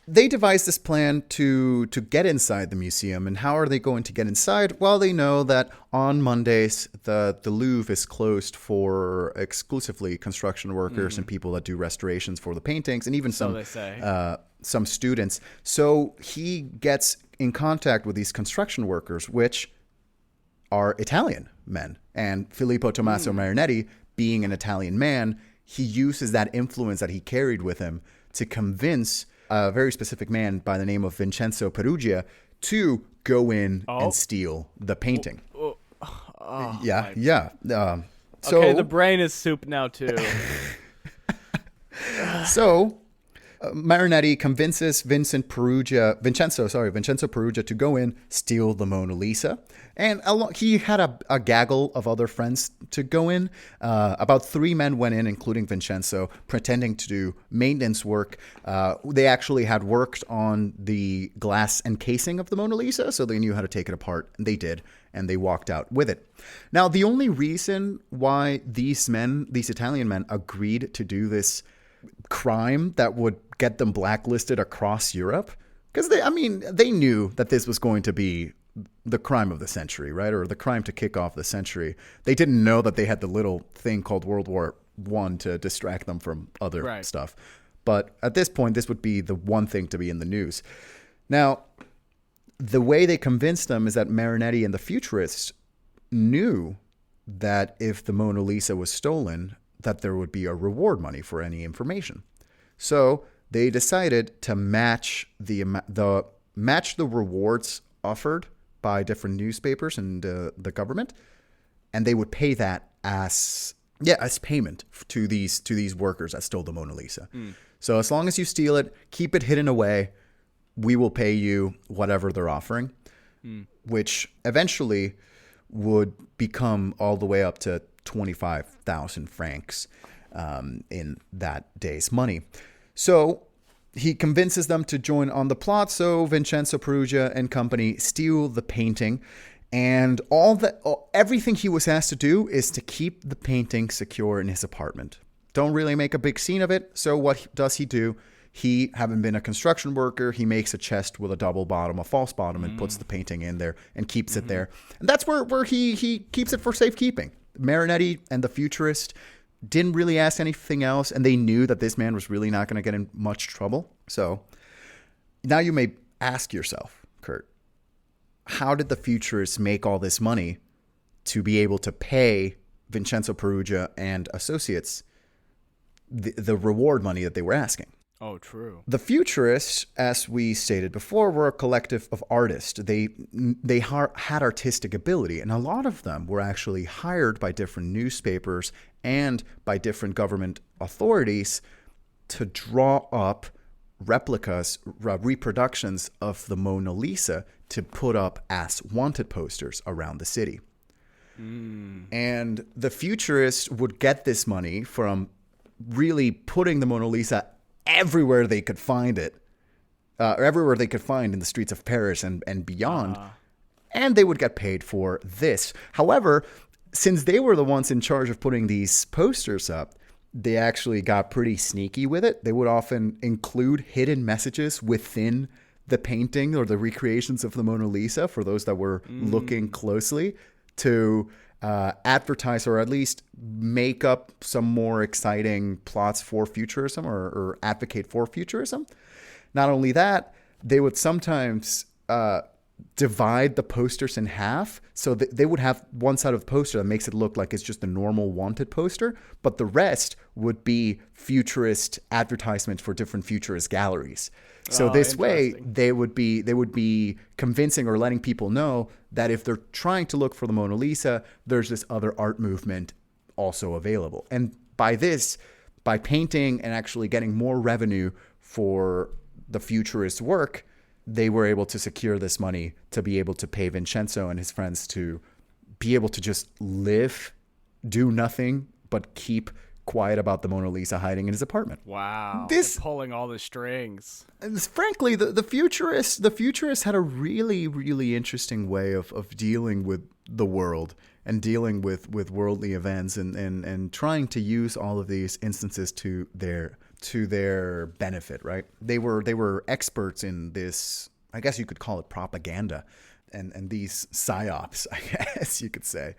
they devised this plan to get inside the museum. And how are they going to get inside? Well, they know that on Mondays, the Louvre is closed for exclusively construction workers and people that do restorations for the paintings, and even some students. So he gets in contact with these construction workers, which are Italian men. And Filippo Tommaso Marinetti, being an Italian man, he uses that influence that he carried with him to convince a very specific man by the name of Vincenzo Perugia to go in and steal the painting. Yeah. Okay, the brain is soup now too. So Marinetti convinces Vincenzo Perugia to go in, steal the Mona Lisa. And he had a gaggle of other friends to go in. About 3 men went in, including Vincenzo, pretending to do maintenance work. They actually had worked on the glass encasing of the Mona Lisa, so they knew how to take it apart. And they did, and they walked out with it. Now, the only reason why these Italian men, agreed to do this crime that would get them blacklisted across Europe, because they knew that this was going to be the crime of the century, right? Or the crime to kick off the century. They didn't know that they had the little thing called World War I to distract them from other stuff. But at this point, this would be the one thing to be in the news. Now, the way they convinced them is that Marinetti and the Futurists knew that if the Mona Lisa was stolen, that there would be a reward money for any information. So they decided to match the rewards offered by different newspapers and the government, and they would pay that as payment to these workers that stole the Mona Lisa. So as long as you steal it, keep it hidden away, we will pay you whatever they're offering, which eventually would become all the way up to 25,000 francs in that day's money. So he convinces them to join on the plot. So Vincenzo Perugia and company steal the painting, and everything he was asked to do is to keep the painting secure in his apartment. Don't really make a big scene of it. So what does he do? He, having been a construction worker, he makes a chest with a double bottom, a false bottom, and puts the painting in there and keeps it there. And that's where he keeps it for safekeeping. Marinetti and the Futurist didn't really ask anything else, and they knew that this man was really not going to get in much trouble. So now you may ask yourself, Kurt, how did the Futurists make all this money to be able to pay Vincenzo Perugia and associates the reward money that they were asking? Oh, true. The Futurists, as we stated before, were a collective of artists. They had artistic ability, and a lot of them were actually hired by different newspapers and by different government authorities to draw up replicas, reproductions of the Mona Lisa to put up as wanted posters around the city. And the Futurists would get this money from really putting the Mona Lisa everywhere they could find it, everywhere they could find in the streets of Paris and beyond, and they would get paid for this. However, since they were the ones in charge of putting these posters up, they actually got pretty sneaky with it. They would often include hidden messages within the painting or the recreations of the Mona Lisa for those that were looking closely to advertise or at least make up some more exciting plots for futurism or advocate for futurism. Not only that, they would sometimes divide the posters in half. So they would have one side of the poster that makes it look like it's just a normal wanted poster, but the rest would be futurist advertisements for different futurist galleries. So this way, they would be convincing or letting people know that if they're trying to look for the Mona Lisa, there's this other art movement also available. And by painting and actually getting more revenue for the futurist work, they were able to secure this money to be able to pay Vincenzo and his friends to be able to just live, do nothing, but keep quiet about the Mona Lisa hiding in his apartment. Wow. Pulling all the strings. Frankly, the futurists had a really, really interesting way of dealing with the world and dealing with worldly events and trying to use all of these instances to their benefit, right? They were experts in this, I guess you could call it propaganda, and these psyops, I guess you could say.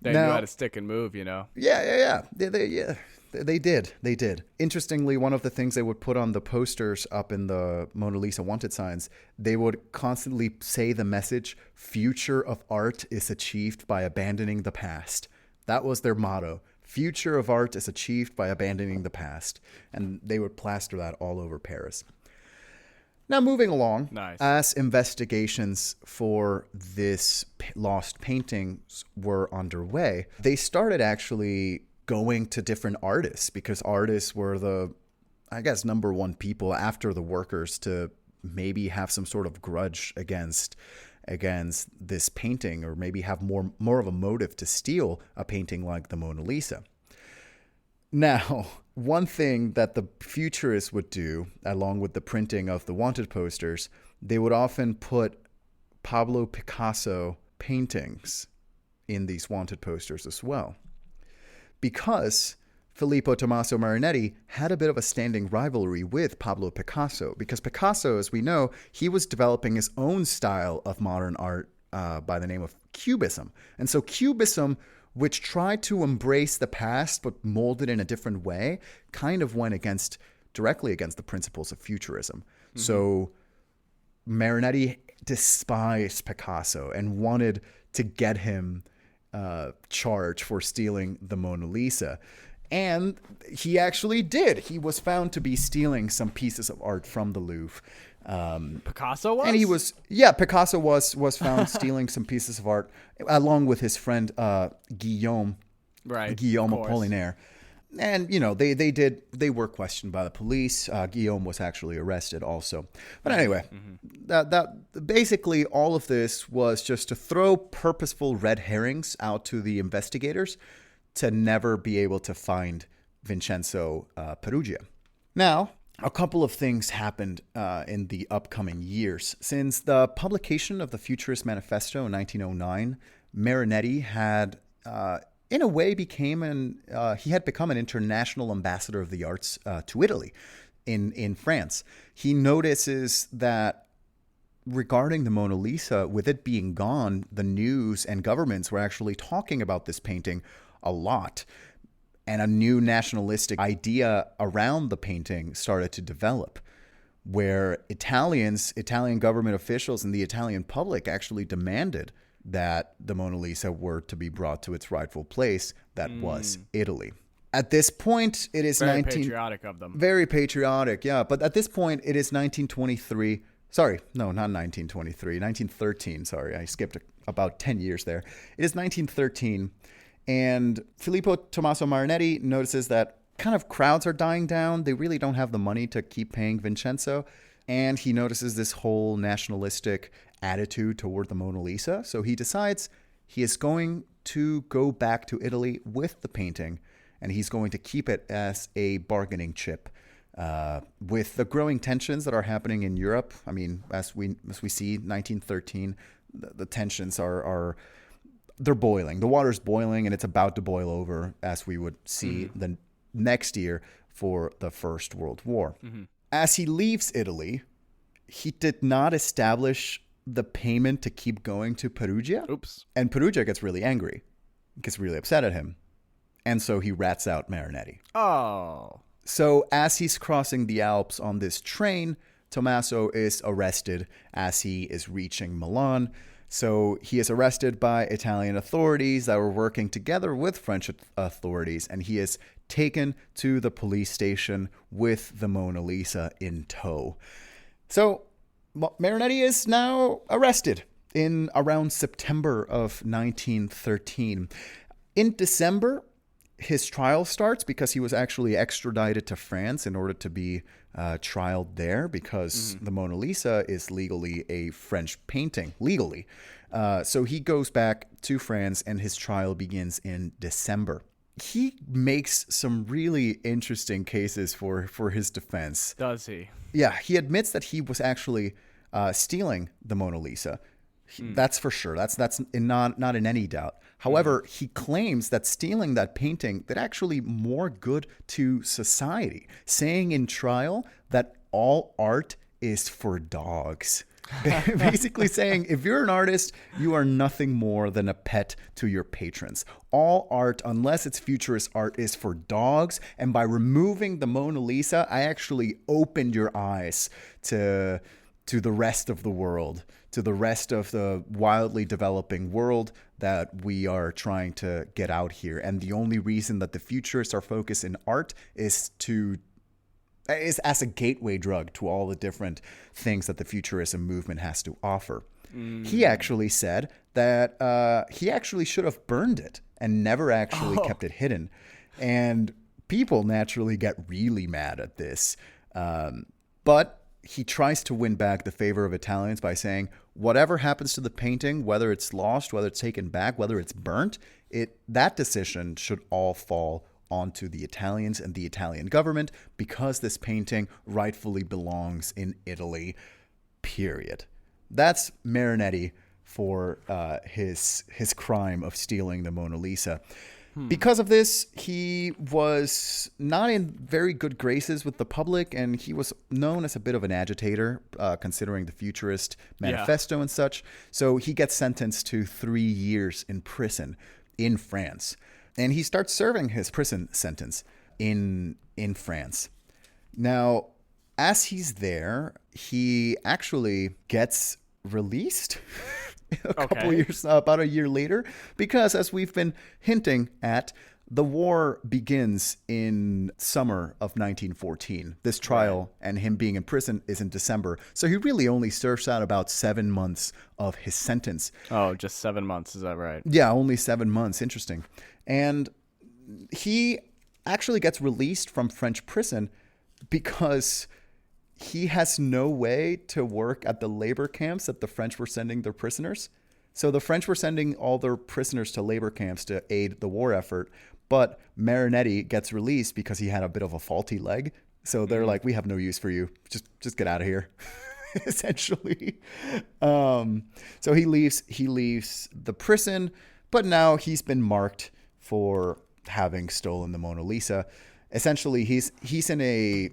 They knew how to stick and move, you know? Yeah. They did. Interestingly, one of the things they would put on the posters up in the Mona Lisa wanted signs, they would constantly say the message, "Future of art is achieved by abandoning the past." That was their motto. Future of art is achieved by abandoning the past. And they would plaster that all over Paris. Now, moving along, as investigations for this lost paintings were underway, they started actually going to different artists because artists were the, I guess, number one people after the workers to maybe have some sort of grudge against this painting or maybe have more of a motive to steal a painting like the Mona Lisa. Now, one thing that the futurists would do, along with the printing of the wanted posters, they would often put Pablo Picasso paintings in these wanted posters as well. Because Filippo Tommaso Marinetti had a bit of a standing rivalry with Pablo Picasso. Because Picasso, as we know, he was developing his own style of modern art by the name of Cubism. And so Cubism, which tried to embrace the past but molded in a different way, kind of went directly against the principles of futurism. Mm-hmm. So Marinetti despised Picasso and wanted to get him charged for stealing the Mona Lisa. And he actually did. He was found to be stealing some pieces of art from the Louvre. Picasso was? And Picasso was found stealing some pieces of art along with his friend Guillaume Apollinaire. And, you know, they were questioned by the police. Guillaume was actually arrested also. But anyway, that basically all of this was just to throw purposeful red herrings out to the investigators to never be able to find Vincenzo Peruggia. Now, a couple of things happened in the upcoming years. Since the publication of the Futurist Manifesto in 1909, Marinetti had, in a way, become an international ambassador of the arts to Italy in France. He notices that regarding the Mona Lisa, with it being gone, the news and governments were actually talking about this painting a lot. And a new nationalistic idea around the painting started to develop, where Italian government officials and the Italian public actually demanded that the Mona Lisa were to be brought to its rightful place, that was Italy. At this point, it is very patriotic of them. Very patriotic, yeah. But at this point, it is 1923. Sorry, no, not 1923. 1913. Sorry, I skipped about 10 years there. It is 1913, and Filippo Tommaso Marinetti notices that kind of crowds are dying down. They really don't have the money to keep paying Vincenzo, and he notices this whole nationalistic attitude toward the Mona Lisa. So he decides he is going to go back to Italy with the painting, and he's going to keep it as a bargaining chip. With the growing tensions that are happening in Europe, I mean, as we see, 1913, the tensions they're boiling. The water's boiling, and it's about to boil over, as we would see the next year for the First World War. Mm-hmm. As he leaves Italy, he did not establish the payment to keep going to Perugia. Oops. And Perugia gets really angry, gets really upset at him. And so he rats out Marinetti. Oh. So as he's crossing the Alps on this train, Tommaso is arrested as he is reaching Milan. So he is arrested by Italian authorities that were working together with French authorities, and he is taken to the police station with the Mona Lisa in tow. So Marinetti is now arrested in around September of 1913. In December, his trial starts because he was actually extradited to France in order to be trialed there, because the Mona Lisa is legally a French painting, legally. So he goes back to France, and his trial begins in December. He makes some really interesting cases for his defense. Does he? Yeah, he admits that he was actually stealing the Mona Lisa. That's for sure. That's not in any doubt. However, he claims that stealing that painting did actually more good to society, saying in trial that all art is for dogs. Basically saying, if you're an artist, you are nothing more than a pet to your patrons. All art, unless it's futurist art, is for dogs. And by removing the Mona Lisa, I actually opened your eyes to the rest of the world, to the rest of the wildly developing world that we are trying to get out here. And the only reason that the futurists are focused in art is as a gateway drug to all the different things that the futurism movement has to offer. He actually said that he actually should have burned it and never actually kept it hidden. And people naturally get really mad at this. But he tries to win back the favor of Italians by saying, whatever happens to the painting, whether it's lost, whether it's taken back, whether it's burnt, that decision should all fall onto the Italians and the Italian government, because this painting rightfully belongs in Italy, period. That's Marinetti for his crime of stealing the Mona Lisa. Because of this, he was not in very good graces with the public, and he was known as a bit of an agitator, considering the Futurist manifesto and such. So he gets sentenced to 3 years in prison in France. And he starts serving his prison sentence in France. Now, as he's there, he actually gets released couple years, about a year later, because as we've been hinting at, the war begins in summer of 1914. This trial and him being in prison is in December. So he really only serves out about 7 months of his sentence. Oh, just 7 months. Is that right? Yeah, only 7 months. Interesting. And he actually gets released from French prison because he has no way to work at the labor camps that the French were sending their prisoners. So the French were sending all their prisoners to labor camps to aid the war effort, but Marinetti gets released because he had a bit of a faulty leg. So they're like, we have no use for you. Just get out of here, essentially. So he leaves the prison, but now he's been marked for having stolen the Mona Lisa. Essentially, he's in a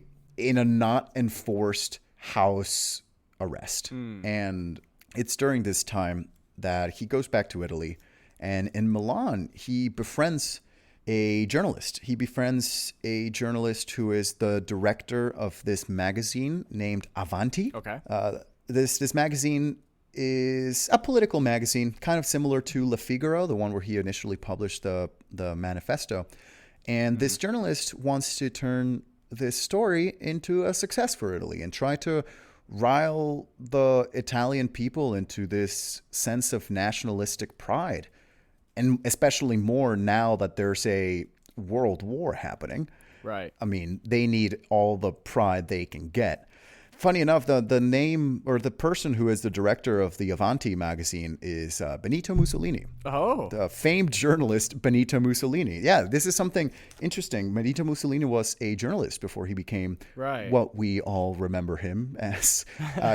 not enforced house arrest. And it's during this time that he goes back to Italy, and in Milan, he befriends a journalist. He befriends a journalist who is the director of this magazine named Avanti. Okay. This magazine is a political magazine, kind of similar to Le Figaro, the one where he initially published the manifesto. And this journalist wants to turn this story into a success for Italy and try to rile the Italian people into this sense of nationalistic pride. And especially more now that there's a world war happening. Right. I mean, they need all the pride they can get. Funny enough, the name or the person who is the director of the Avanti magazine is Benito Mussolini. Oh. The famed journalist Benito Mussolini. Yeah, this is something interesting. Benito Mussolini was a journalist before he became what we all remember him as.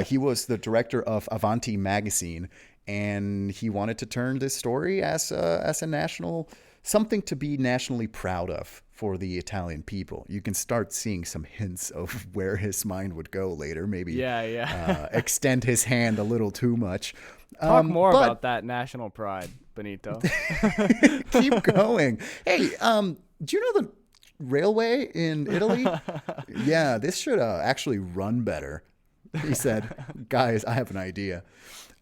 He was the director of Avanti magazine, and he wanted to turn this story as a national, something to be nationally proud of for the Italian people. You can start seeing some hints of where his mind would go later. Maybe extend his hand a little too much. Talk more about that national pride, Benito. Keep going. Hey, do you know the railway in Italy? Yeah, this should actually run better. He said, guys, I have an idea.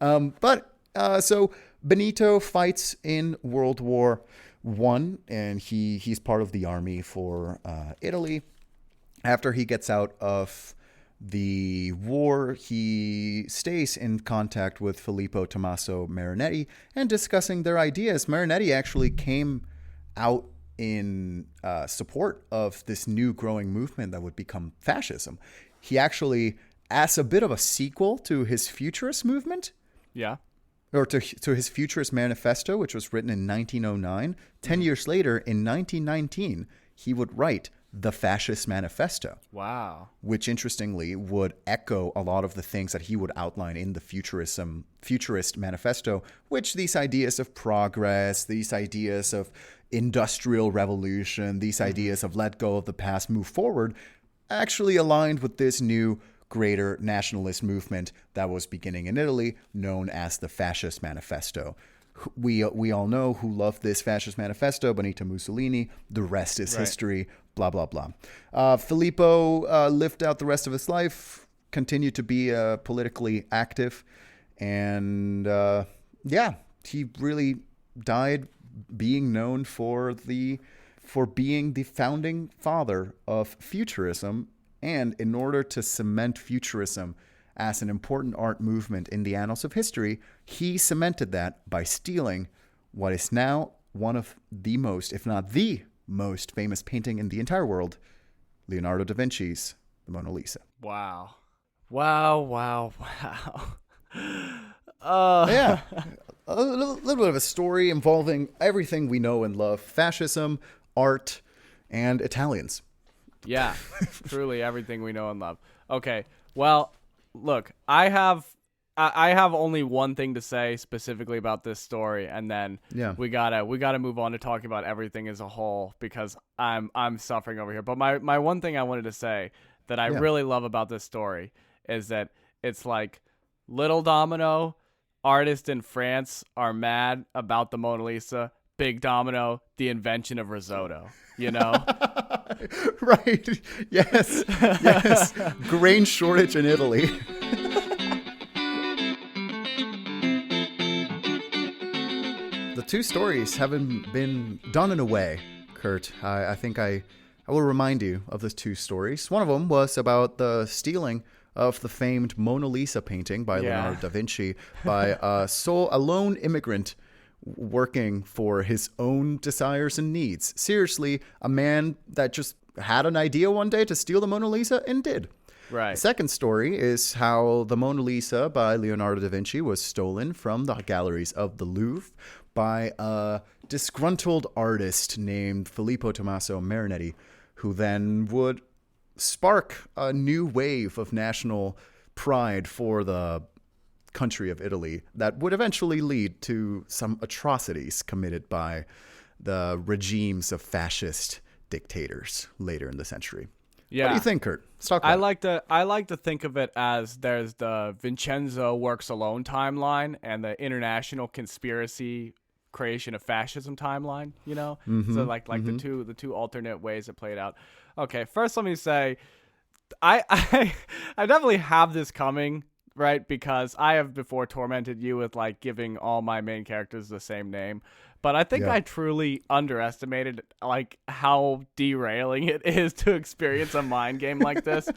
So Benito fights in World War I, and he's part of the army for Italy. After he gets out of the war, he stays in contact with Filippo Tommaso Marinetti and discussing their ideas. Marinetti actually came out in support of this new growing movement that would become fascism. He actually, as a bit of a sequel to his Futurist movement, or to his Futurist manifesto, which was written in 1909. 10 years later, in 1919, he would write the Fascist Manifesto. Wow. Which, interestingly, would echo a lot of the things that he would outline in the Futurist Manifesto, which these ideas of progress, these ideas of industrial revolution, these ideas of let go of the past, move forward, actually aligned with this new greater nationalist movement that was beginning in Italy, known as the Fascist Manifesto. We all know who loved this Fascist Manifesto: Benito Mussolini. The rest is history, blah, blah, blah. Filippo lived out the rest of his life, continued to be politically active, and he really died being known for being the founding father of Futurism. And in order to cement Futurism as an important art movement in the annals of history, he cemented that by stealing what is now one of the most, if not the most famous painting in the entire world, Leonardo da Vinci's The Mona Lisa. Wow. Wow. Yeah. A little bit of a story involving everything we know and love: fascism, art, and Italians. Yeah, truly everything we know and love. Okay, well, look, I have only one thing to say specifically about this story, and then we gotta move on to talking about everything as a whole, because I'm suffering over here. But my one thing I wanted to say that I really love about this story is that it's like little Domino, artists in France are mad about the Mona Lisa. Big Domino, the invention of risotto. You know? Right. Yes. Grain shortage in Italy. The two stories haven't been done in a way, Kurt. I think I will remind you of the two stories. One of them was about the stealing of the famed Mona Lisa painting by Leonardo da Vinci by a lone immigrant working for his own desires and needs. Seriously, a man that just had an idea one day to steal the Mona Lisa and did. Right. The second story is how the Mona Lisa by Leonardo da Vinci was stolen from the galleries of the Louvre by a disgruntled artist named Filippo Tommaso Marinetti, who then would spark a new wave of national pride for the country of Italy that would eventually lead to some atrocities committed by the regimes of fascist dictators later in the century. Yeah. What do you think, Kurt? Let's talk about it. I like to think of it as there's the Vincenzo works alone timeline and the international conspiracy creation of fascism timeline, you know? Mm-hmm. So like the two alternate ways it played out. Okay, first let me say I definitely have this coming right? Because I have before tormented you with like giving all my main characters the same name. But I think I truly underestimated like how derailing it is to experience a mind game like this.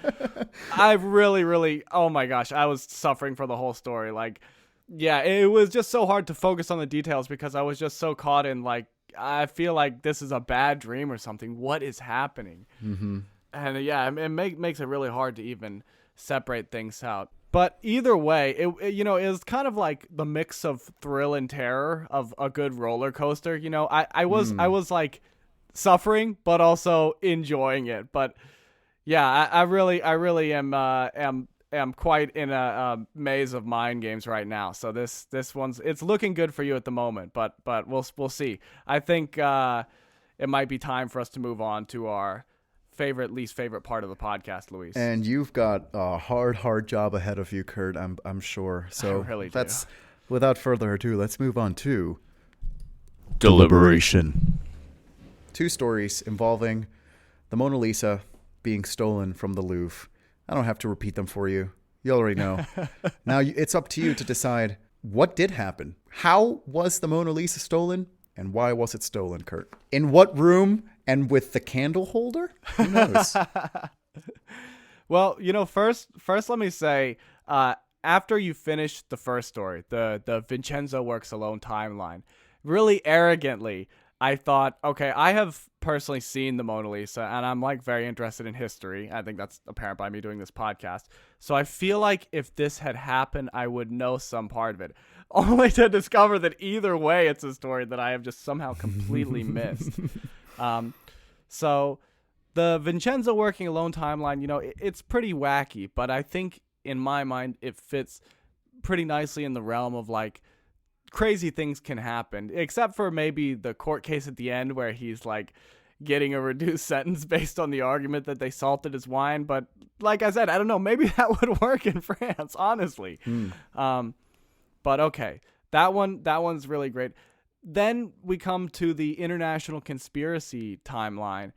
I've really, oh my gosh, I was suffering for the whole story. Like, yeah, it was just so hard to focus on the details because I was just so caught in like, I feel like this is a bad dream or something. What is happening? Mm-hmm. And yeah, it makes it really hard to even separate things out. But either way, it was kind of like the mix of thrill and terror of a good roller coaster. You know, I was like suffering, but also enjoying it. But yeah, I really am quite in a maze of mind games right now. So this one's it's looking good for you at the moment. But we'll see. I think it might be time for us to move on to our least favorite part of the podcast, Luis. And you've got a hard job ahead of you, Kurt, I'm sure. So I really do. Without further ado, let's move on to deliberation. 2 stories involving the Mona Lisa being stolen from the Louvre. I don't have to repeat them for you. You already know. Now it's up to you to decide what did happen. How was the Mona Lisa stolen? And why was it stolen, Kurt? In what room and with the candle holder? Who knows? Well, first let me say, after you finish the first story, the Vincenzo Works Alone timeline, really arrogantly, I thought, okay, I have personally seen the Mona Lisa, and I'm like very interested in history. I think that's apparent by me doing this podcast. So I feel like if this had happened, I would know some part of it. Only to discover that either way, it's a story that I have just somehow completely missed. So the Vincenzo Working Alone timeline, it's pretty wacky, but I think in my mind, it fits pretty nicely in the realm of like crazy things can happen, except for maybe the court case at the end where he's like getting a reduced sentence based on the argument that they salted his wine. But like I said, I don't know, maybe that would work in France, honestly. But okay, that one's really great. Then we come to the international conspiracy timeline,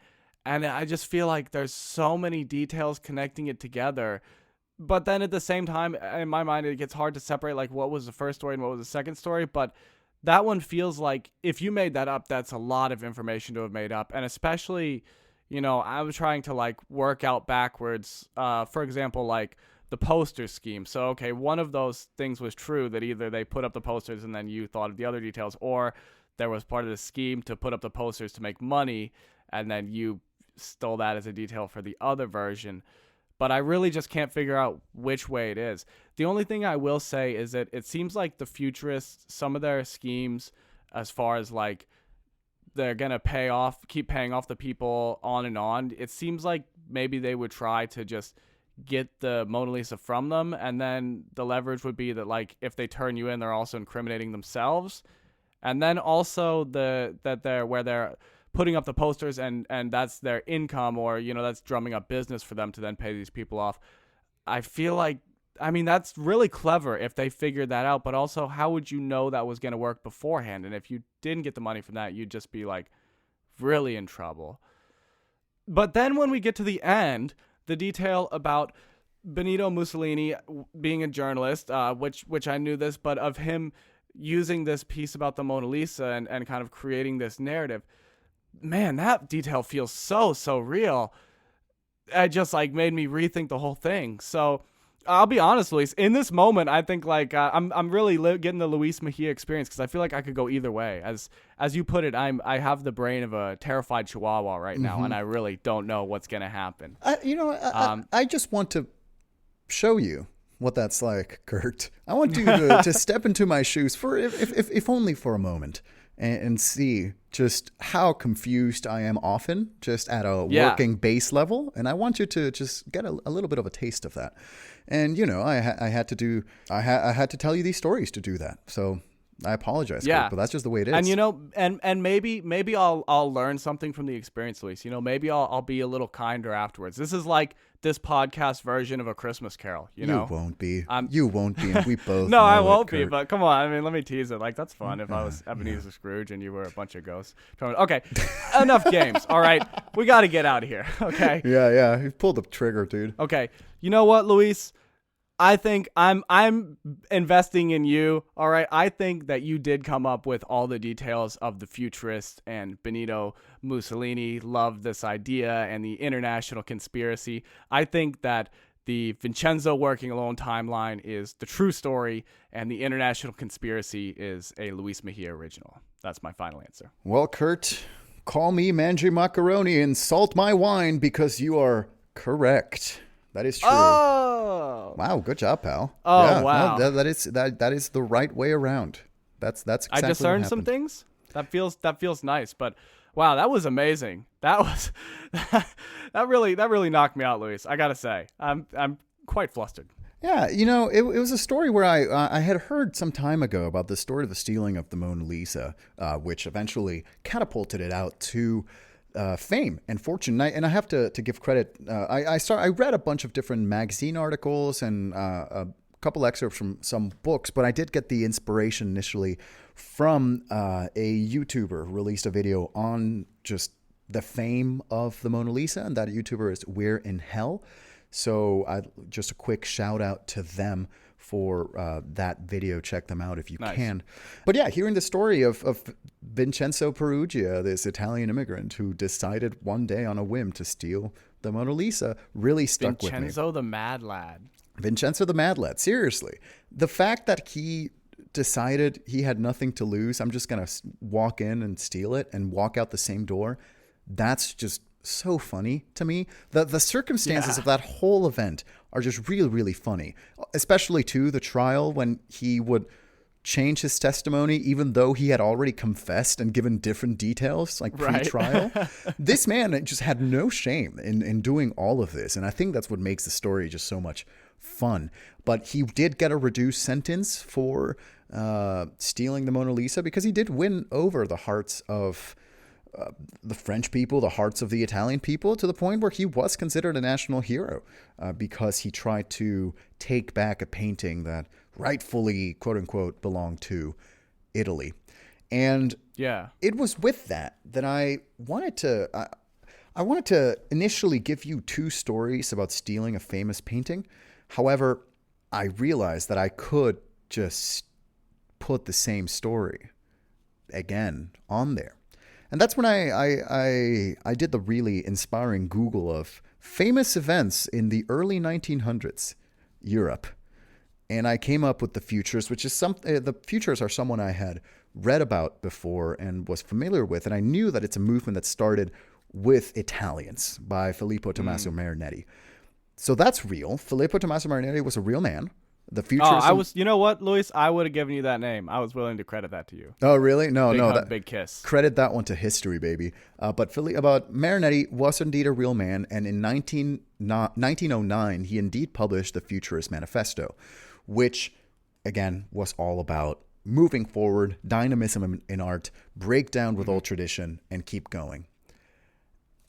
and I just feel like there's so many details connecting it together. But then at the same time, in my mind, it gets hard to separate like what was the first story and what was the second story. But that one feels like if you made that up, that's a lot of information to have made up. And especially, I was trying to like work out backwards. For example, like the poster scheme. So, okay, one of those things was true, that either they put up the posters and then you thought of the other details, or there was part of the scheme to put up the posters to make money and then you stole that as a detail for the other version. But I really just can't figure out which way it is. The only thing I will say is that it seems like the Futurists, some of their schemes, as far as like they're going to keep paying off the people on and on, it seems like maybe they would try to just get the Mona Lisa from them, and then the leverage would be that like if they turn you in, they're also incriminating themselves, and then also they're putting up the posters and that's their income, or that's drumming up business for them to then pay these people off. I feel like, I mean, that's really clever if they figured that out, but also how would you know that was going to work beforehand? And if you didn't get the money from that, you'd just be like really in trouble. But then when we get to the end, the detail about Benito Mussolini being a journalist, which I knew this, but of him using this piece about the Mona Lisa and kind of creating this narrative, man, that detail feels so real. It just like made me rethink the whole thing. So I'll be honest, Luis, in this moment, I think like I'm really getting the Luis Mejia experience, because I feel like I could go either way. As you put it, I have the brain of a terrified chihuahua right now, and I really don't know what's gonna happen. I just want to show you what that's like, Kurt. I want you to step into my shoes for if only for a moment, and see just how confused I am often, just at a working base level. And I want you to just get a little bit of a taste of that. And I had to tell you these stories to do that. So I apologize, Kurt, but that's just the way it is. And and maybe I'll learn something from the experience, Luis. Maybe I'll be a little kinder afterwards. This is like this podcast version of A Christmas Carol. You won't be. You won't be. And we both. No, I won't be. But come on, I mean, let me tease it. Like, that's fun. If I was Ebenezer Scrooge and you were a bunch of ghosts. Okay, enough games. All right, we got to get out of here. Okay. Yeah. You pulled the trigger, dude. Okay. You know what, Luis? I think I'm investing in you. All right. I think that you did come up with all the details of the Futurist, and Benito Mussolini loved this idea and the international conspiracy. I think that the Vincenzo working alone timeline is the true story, and the international conspiracy is a Luis Mejia original. That's my final answer. Well, Kurt, call me Mangy Macaroni and salt my wine because you are correct. That is true. Oh, wow! Good job, pal. Oh, yeah, wow! No, that is the right way around. That's exactly I discerned some things. That feels nice. But wow, that was amazing. That really knocked me out, Luis. I gotta say, I'm quite flustered. Yeah, it was a story where I had heard some time ago about the story of the stealing of the Mona Lisa, which eventually catapulted it out to fame and fortune. And I have to give credit. I read a bunch of different magazine articles and a couple excerpts from some books, but I did get the inspiration initially from a YouTuber who released a video on just the fame of the Mona Lisa, and that YouTuber is We're in Hell. So just a quick shout out to them for that video. Check them out if you can. But yeah, hearing the story of Vincenzo Peruggia, this Italian immigrant who decided one day on a whim to steal the Mona Lisa, really stuck with me. Vincenzo the Mad Lad. Vincenzo the Mad Lad. Seriously. The fact that he decided he had nothing to lose, I'm just going to walk in and steal it and walk out the same door, that's just so funny to me. The circumstances of that whole event are just really, really funny, especially too the trial when he would change his testimony even though he had already confessed and given different details like pre-trial. This man just had no shame in doing all of this, and I think that's what makes the story just so much fun. But he did get a reduced sentence for stealing the Mona Lisa because he did win over the hearts of the French people, the hearts of the Italian people, to the point where he was considered a national hero because he tried to take back a painting that rightfully, quote unquote, belonged to Italy. And it was with that I wanted to initially give you two stories about stealing a famous painting. However, I realized that I could just put the same story again on there. And that's when I did the really inspiring Google of famous events in the early 1900s Europe. And I came up with the Futurists, which is the Futurists are someone I had read about before and was familiar with. And I knew that it's a movement that started with Italians by Filippo Tommaso Marinetti. So that's real. Filippo Tommaso Marinetti was a real man. The Futurists. You know what, Luis? I would have given you that name. I was willing to credit that to you. Oh, really? No. Big kiss. Credit that one to history, baby. But Marinetti was indeed a real man, and in 1909, he indeed published the Futurist Manifesto, which, again, was all about moving forward, dynamism in art, break down with old tradition, and keep going.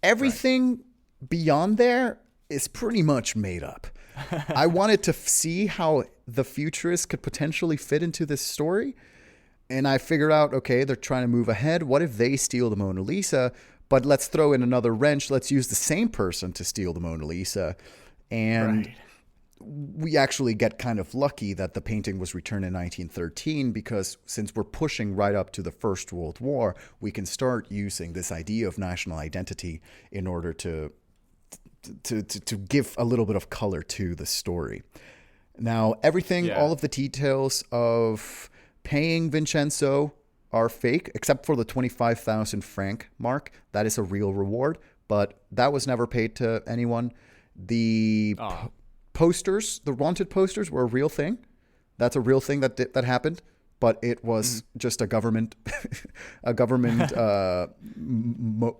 Everything beyond there is pretty much made up. I wanted to see how the Futurists could potentially fit into this story. And I figured out, okay, they're trying to move ahead. What if they steal the Mona Lisa? But let's throw in another wrench. Let's use the same person to steal the Mona Lisa. And we actually get kind of lucky that the painting was returned in 1913, because since we're pushing right up to the First World War, we can start using this idea of national identity in order to give a little bit of color to the story. Now, all of the details of paying Vincenzo are fake, except for the 25,000 franc mark. That is a real reward, but that was never paid to anyone. The posters, the wanted posters, were a real thing. That's a real thing that happened, but it was just a government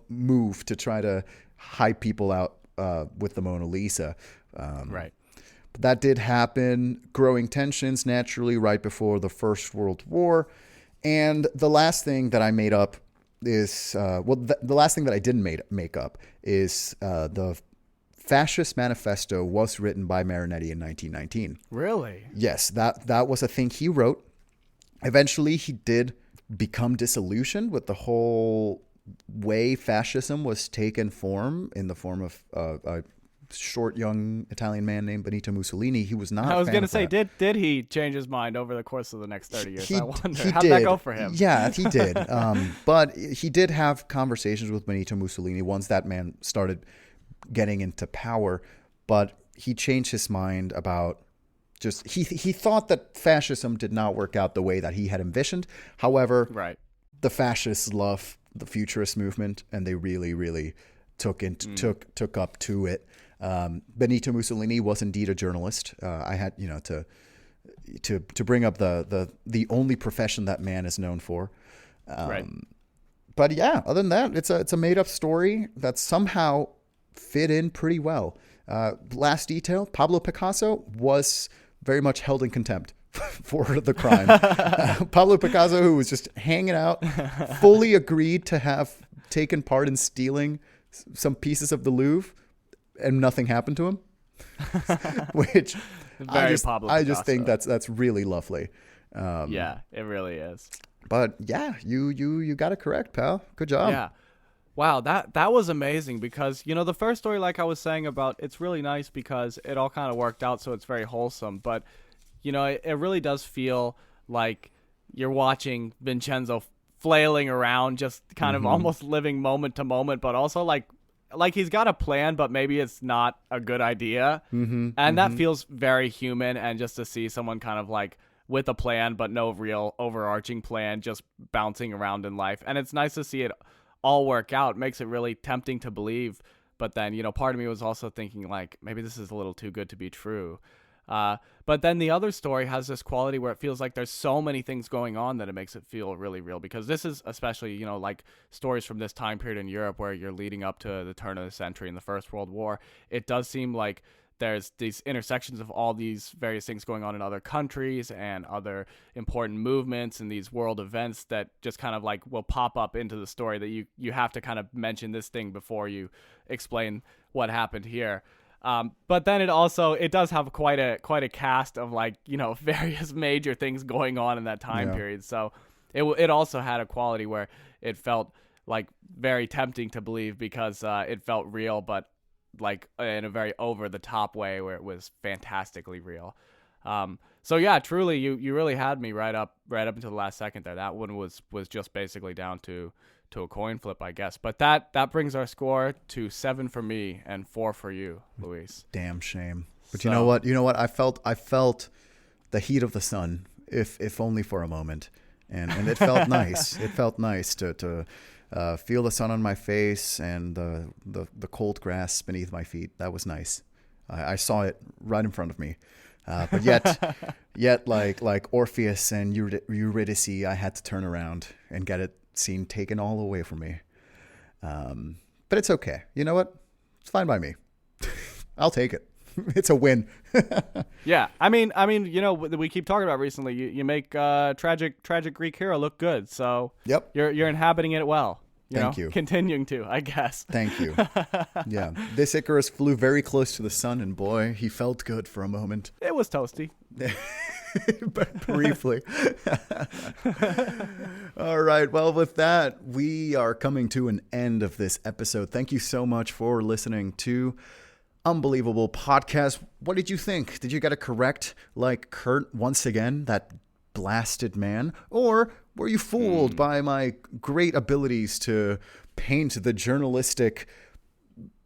move to try to hype people out with the Mona Lisa. But that did happen. Growing tensions naturally right before the First World War. And the last thing that I made up is, the last thing that I didn't make up is the Fascist Manifesto was written by Marinetti in 1919. Really? Yes, that was a thing he wrote. Eventually, he did become disillusioned with the whole way fascism was taken form, in the form of short, young Italian man named Benito Mussolini. He was not. I was going to say, did he change his mind over the course of the next 30 years? I wonder. How'd that go for him? Yeah, he did. But he did have conversations with Benito Mussolini once that man started getting into power. But he changed his mind about just he thought that fascism did not work out the way that he had envisioned. However, right. The fascists love the Futurist movement, and they really, really took up to it. Benito Mussolini was indeed a journalist. I had, to bring up the only profession that man is known for. Right. But yeah, other than that, it's a made up story that somehow fit in pretty well. Last detail: Pablo Picasso was very much held in contempt for the crime. Pablo Picasso, who was just hanging out, fully agreed to have taken part in stealing some pieces of the Louvre, and nothing happened to him. Which I just think that's really lovely. Yeah, it really is. But yeah, you got it correct, pal. Good job. Yeah. Wow, that was amazing because, the first story, like I was saying about, it's really nice because it all kind of worked out, so it's very wholesome. But, it really does feel like you're watching Vincenzo flailing around, just kind of almost living moment to moment, but also like he's got a plan, but maybe it's not a good idea. And that feels very human. And just to see someone kind of like with a plan, but no real overarching plan, just bouncing around in life. And it's nice to see it all work out. It makes it really tempting to believe. But then, part of me was also thinking like, maybe this is a little too good to be true. But then the other story has this quality where it feels like there's so many things going on that it makes it feel really real, because this is especially, like stories from this time period in Europe where you're leading up to the turn of the century in the First World War. It does seem like there's these intersections of all these various things going on in other countries and other important movements and these world events that just kind of like will pop up into the story that you have to kind of mention this thing before you explain what happened here. But then it does have quite a cast of like, various major things going on in that time period. So it also had a quality where it felt like very tempting to believe because it felt real, but like in a very over the top way where it was fantastically real. So yeah, truly you really had me right up until the last second there. That one was just basically down to a coin flip, I guess. But that brings our score to 7 for me and 4 for you, Luis. Damn shame. But you know what? I felt the heat of the sun, if only for a moment. And it felt nice. It felt nice to feel the sun on my face and the cold grass beneath my feet. That was nice. I saw it right in front of me. But yet like Orpheus and Eurydice, I had to turn around and get it scene taken all away from me. But it's okay. You know what? It's fine by me. I'll take it. It's a win. Yeah. I mean, we keep talking about recently, you make tragic Greek hero look good. So yep. You're inhabiting it well. Thank you. Continuing to, I guess. Thank you. Yeah. This Icarus flew very close to the sun, and boy, he felt good for a moment. It was toasty. Briefly. All right. Well, with that, we are coming to an end of this episode. Thank you so much for listening to Unbelievable Podcast. What did you think? Did you get it correct, like Kurt once again, that blasted man? Or were you fooled by my great abilities to paint the journalistic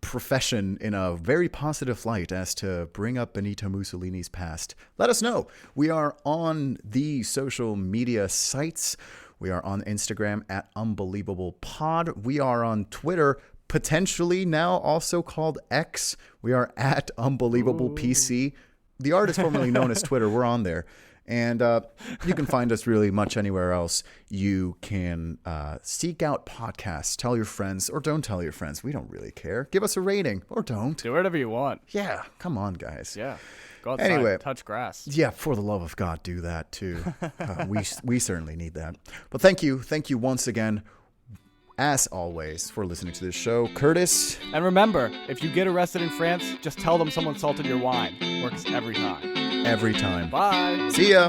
profession in a very positive light as to bring up Benito Mussolini's past? Let us know. We are on the social media sites. We are on Instagram at UnbelievablePod. We are on Twitter, potentially now also called X. We are at UnbelievablePC. The artist formerly known as Twitter. We're on there. And you can find us really much anywhere else. You can seek out podcasts. Tell your friends or don't tell your friends. We don't really care. Give us a rating or don't. Do whatever you want. Yeah. Come on, guys. Yeah. Go outside. Anyway, touch grass. Yeah. For the love of God, do that too. We certainly need that. But thank you. Thank you once again, as always, for listening to this show. Curtis. And remember, if you get arrested in France, just tell them someone salted your wine. Works every time. Every time. Bye. See ya.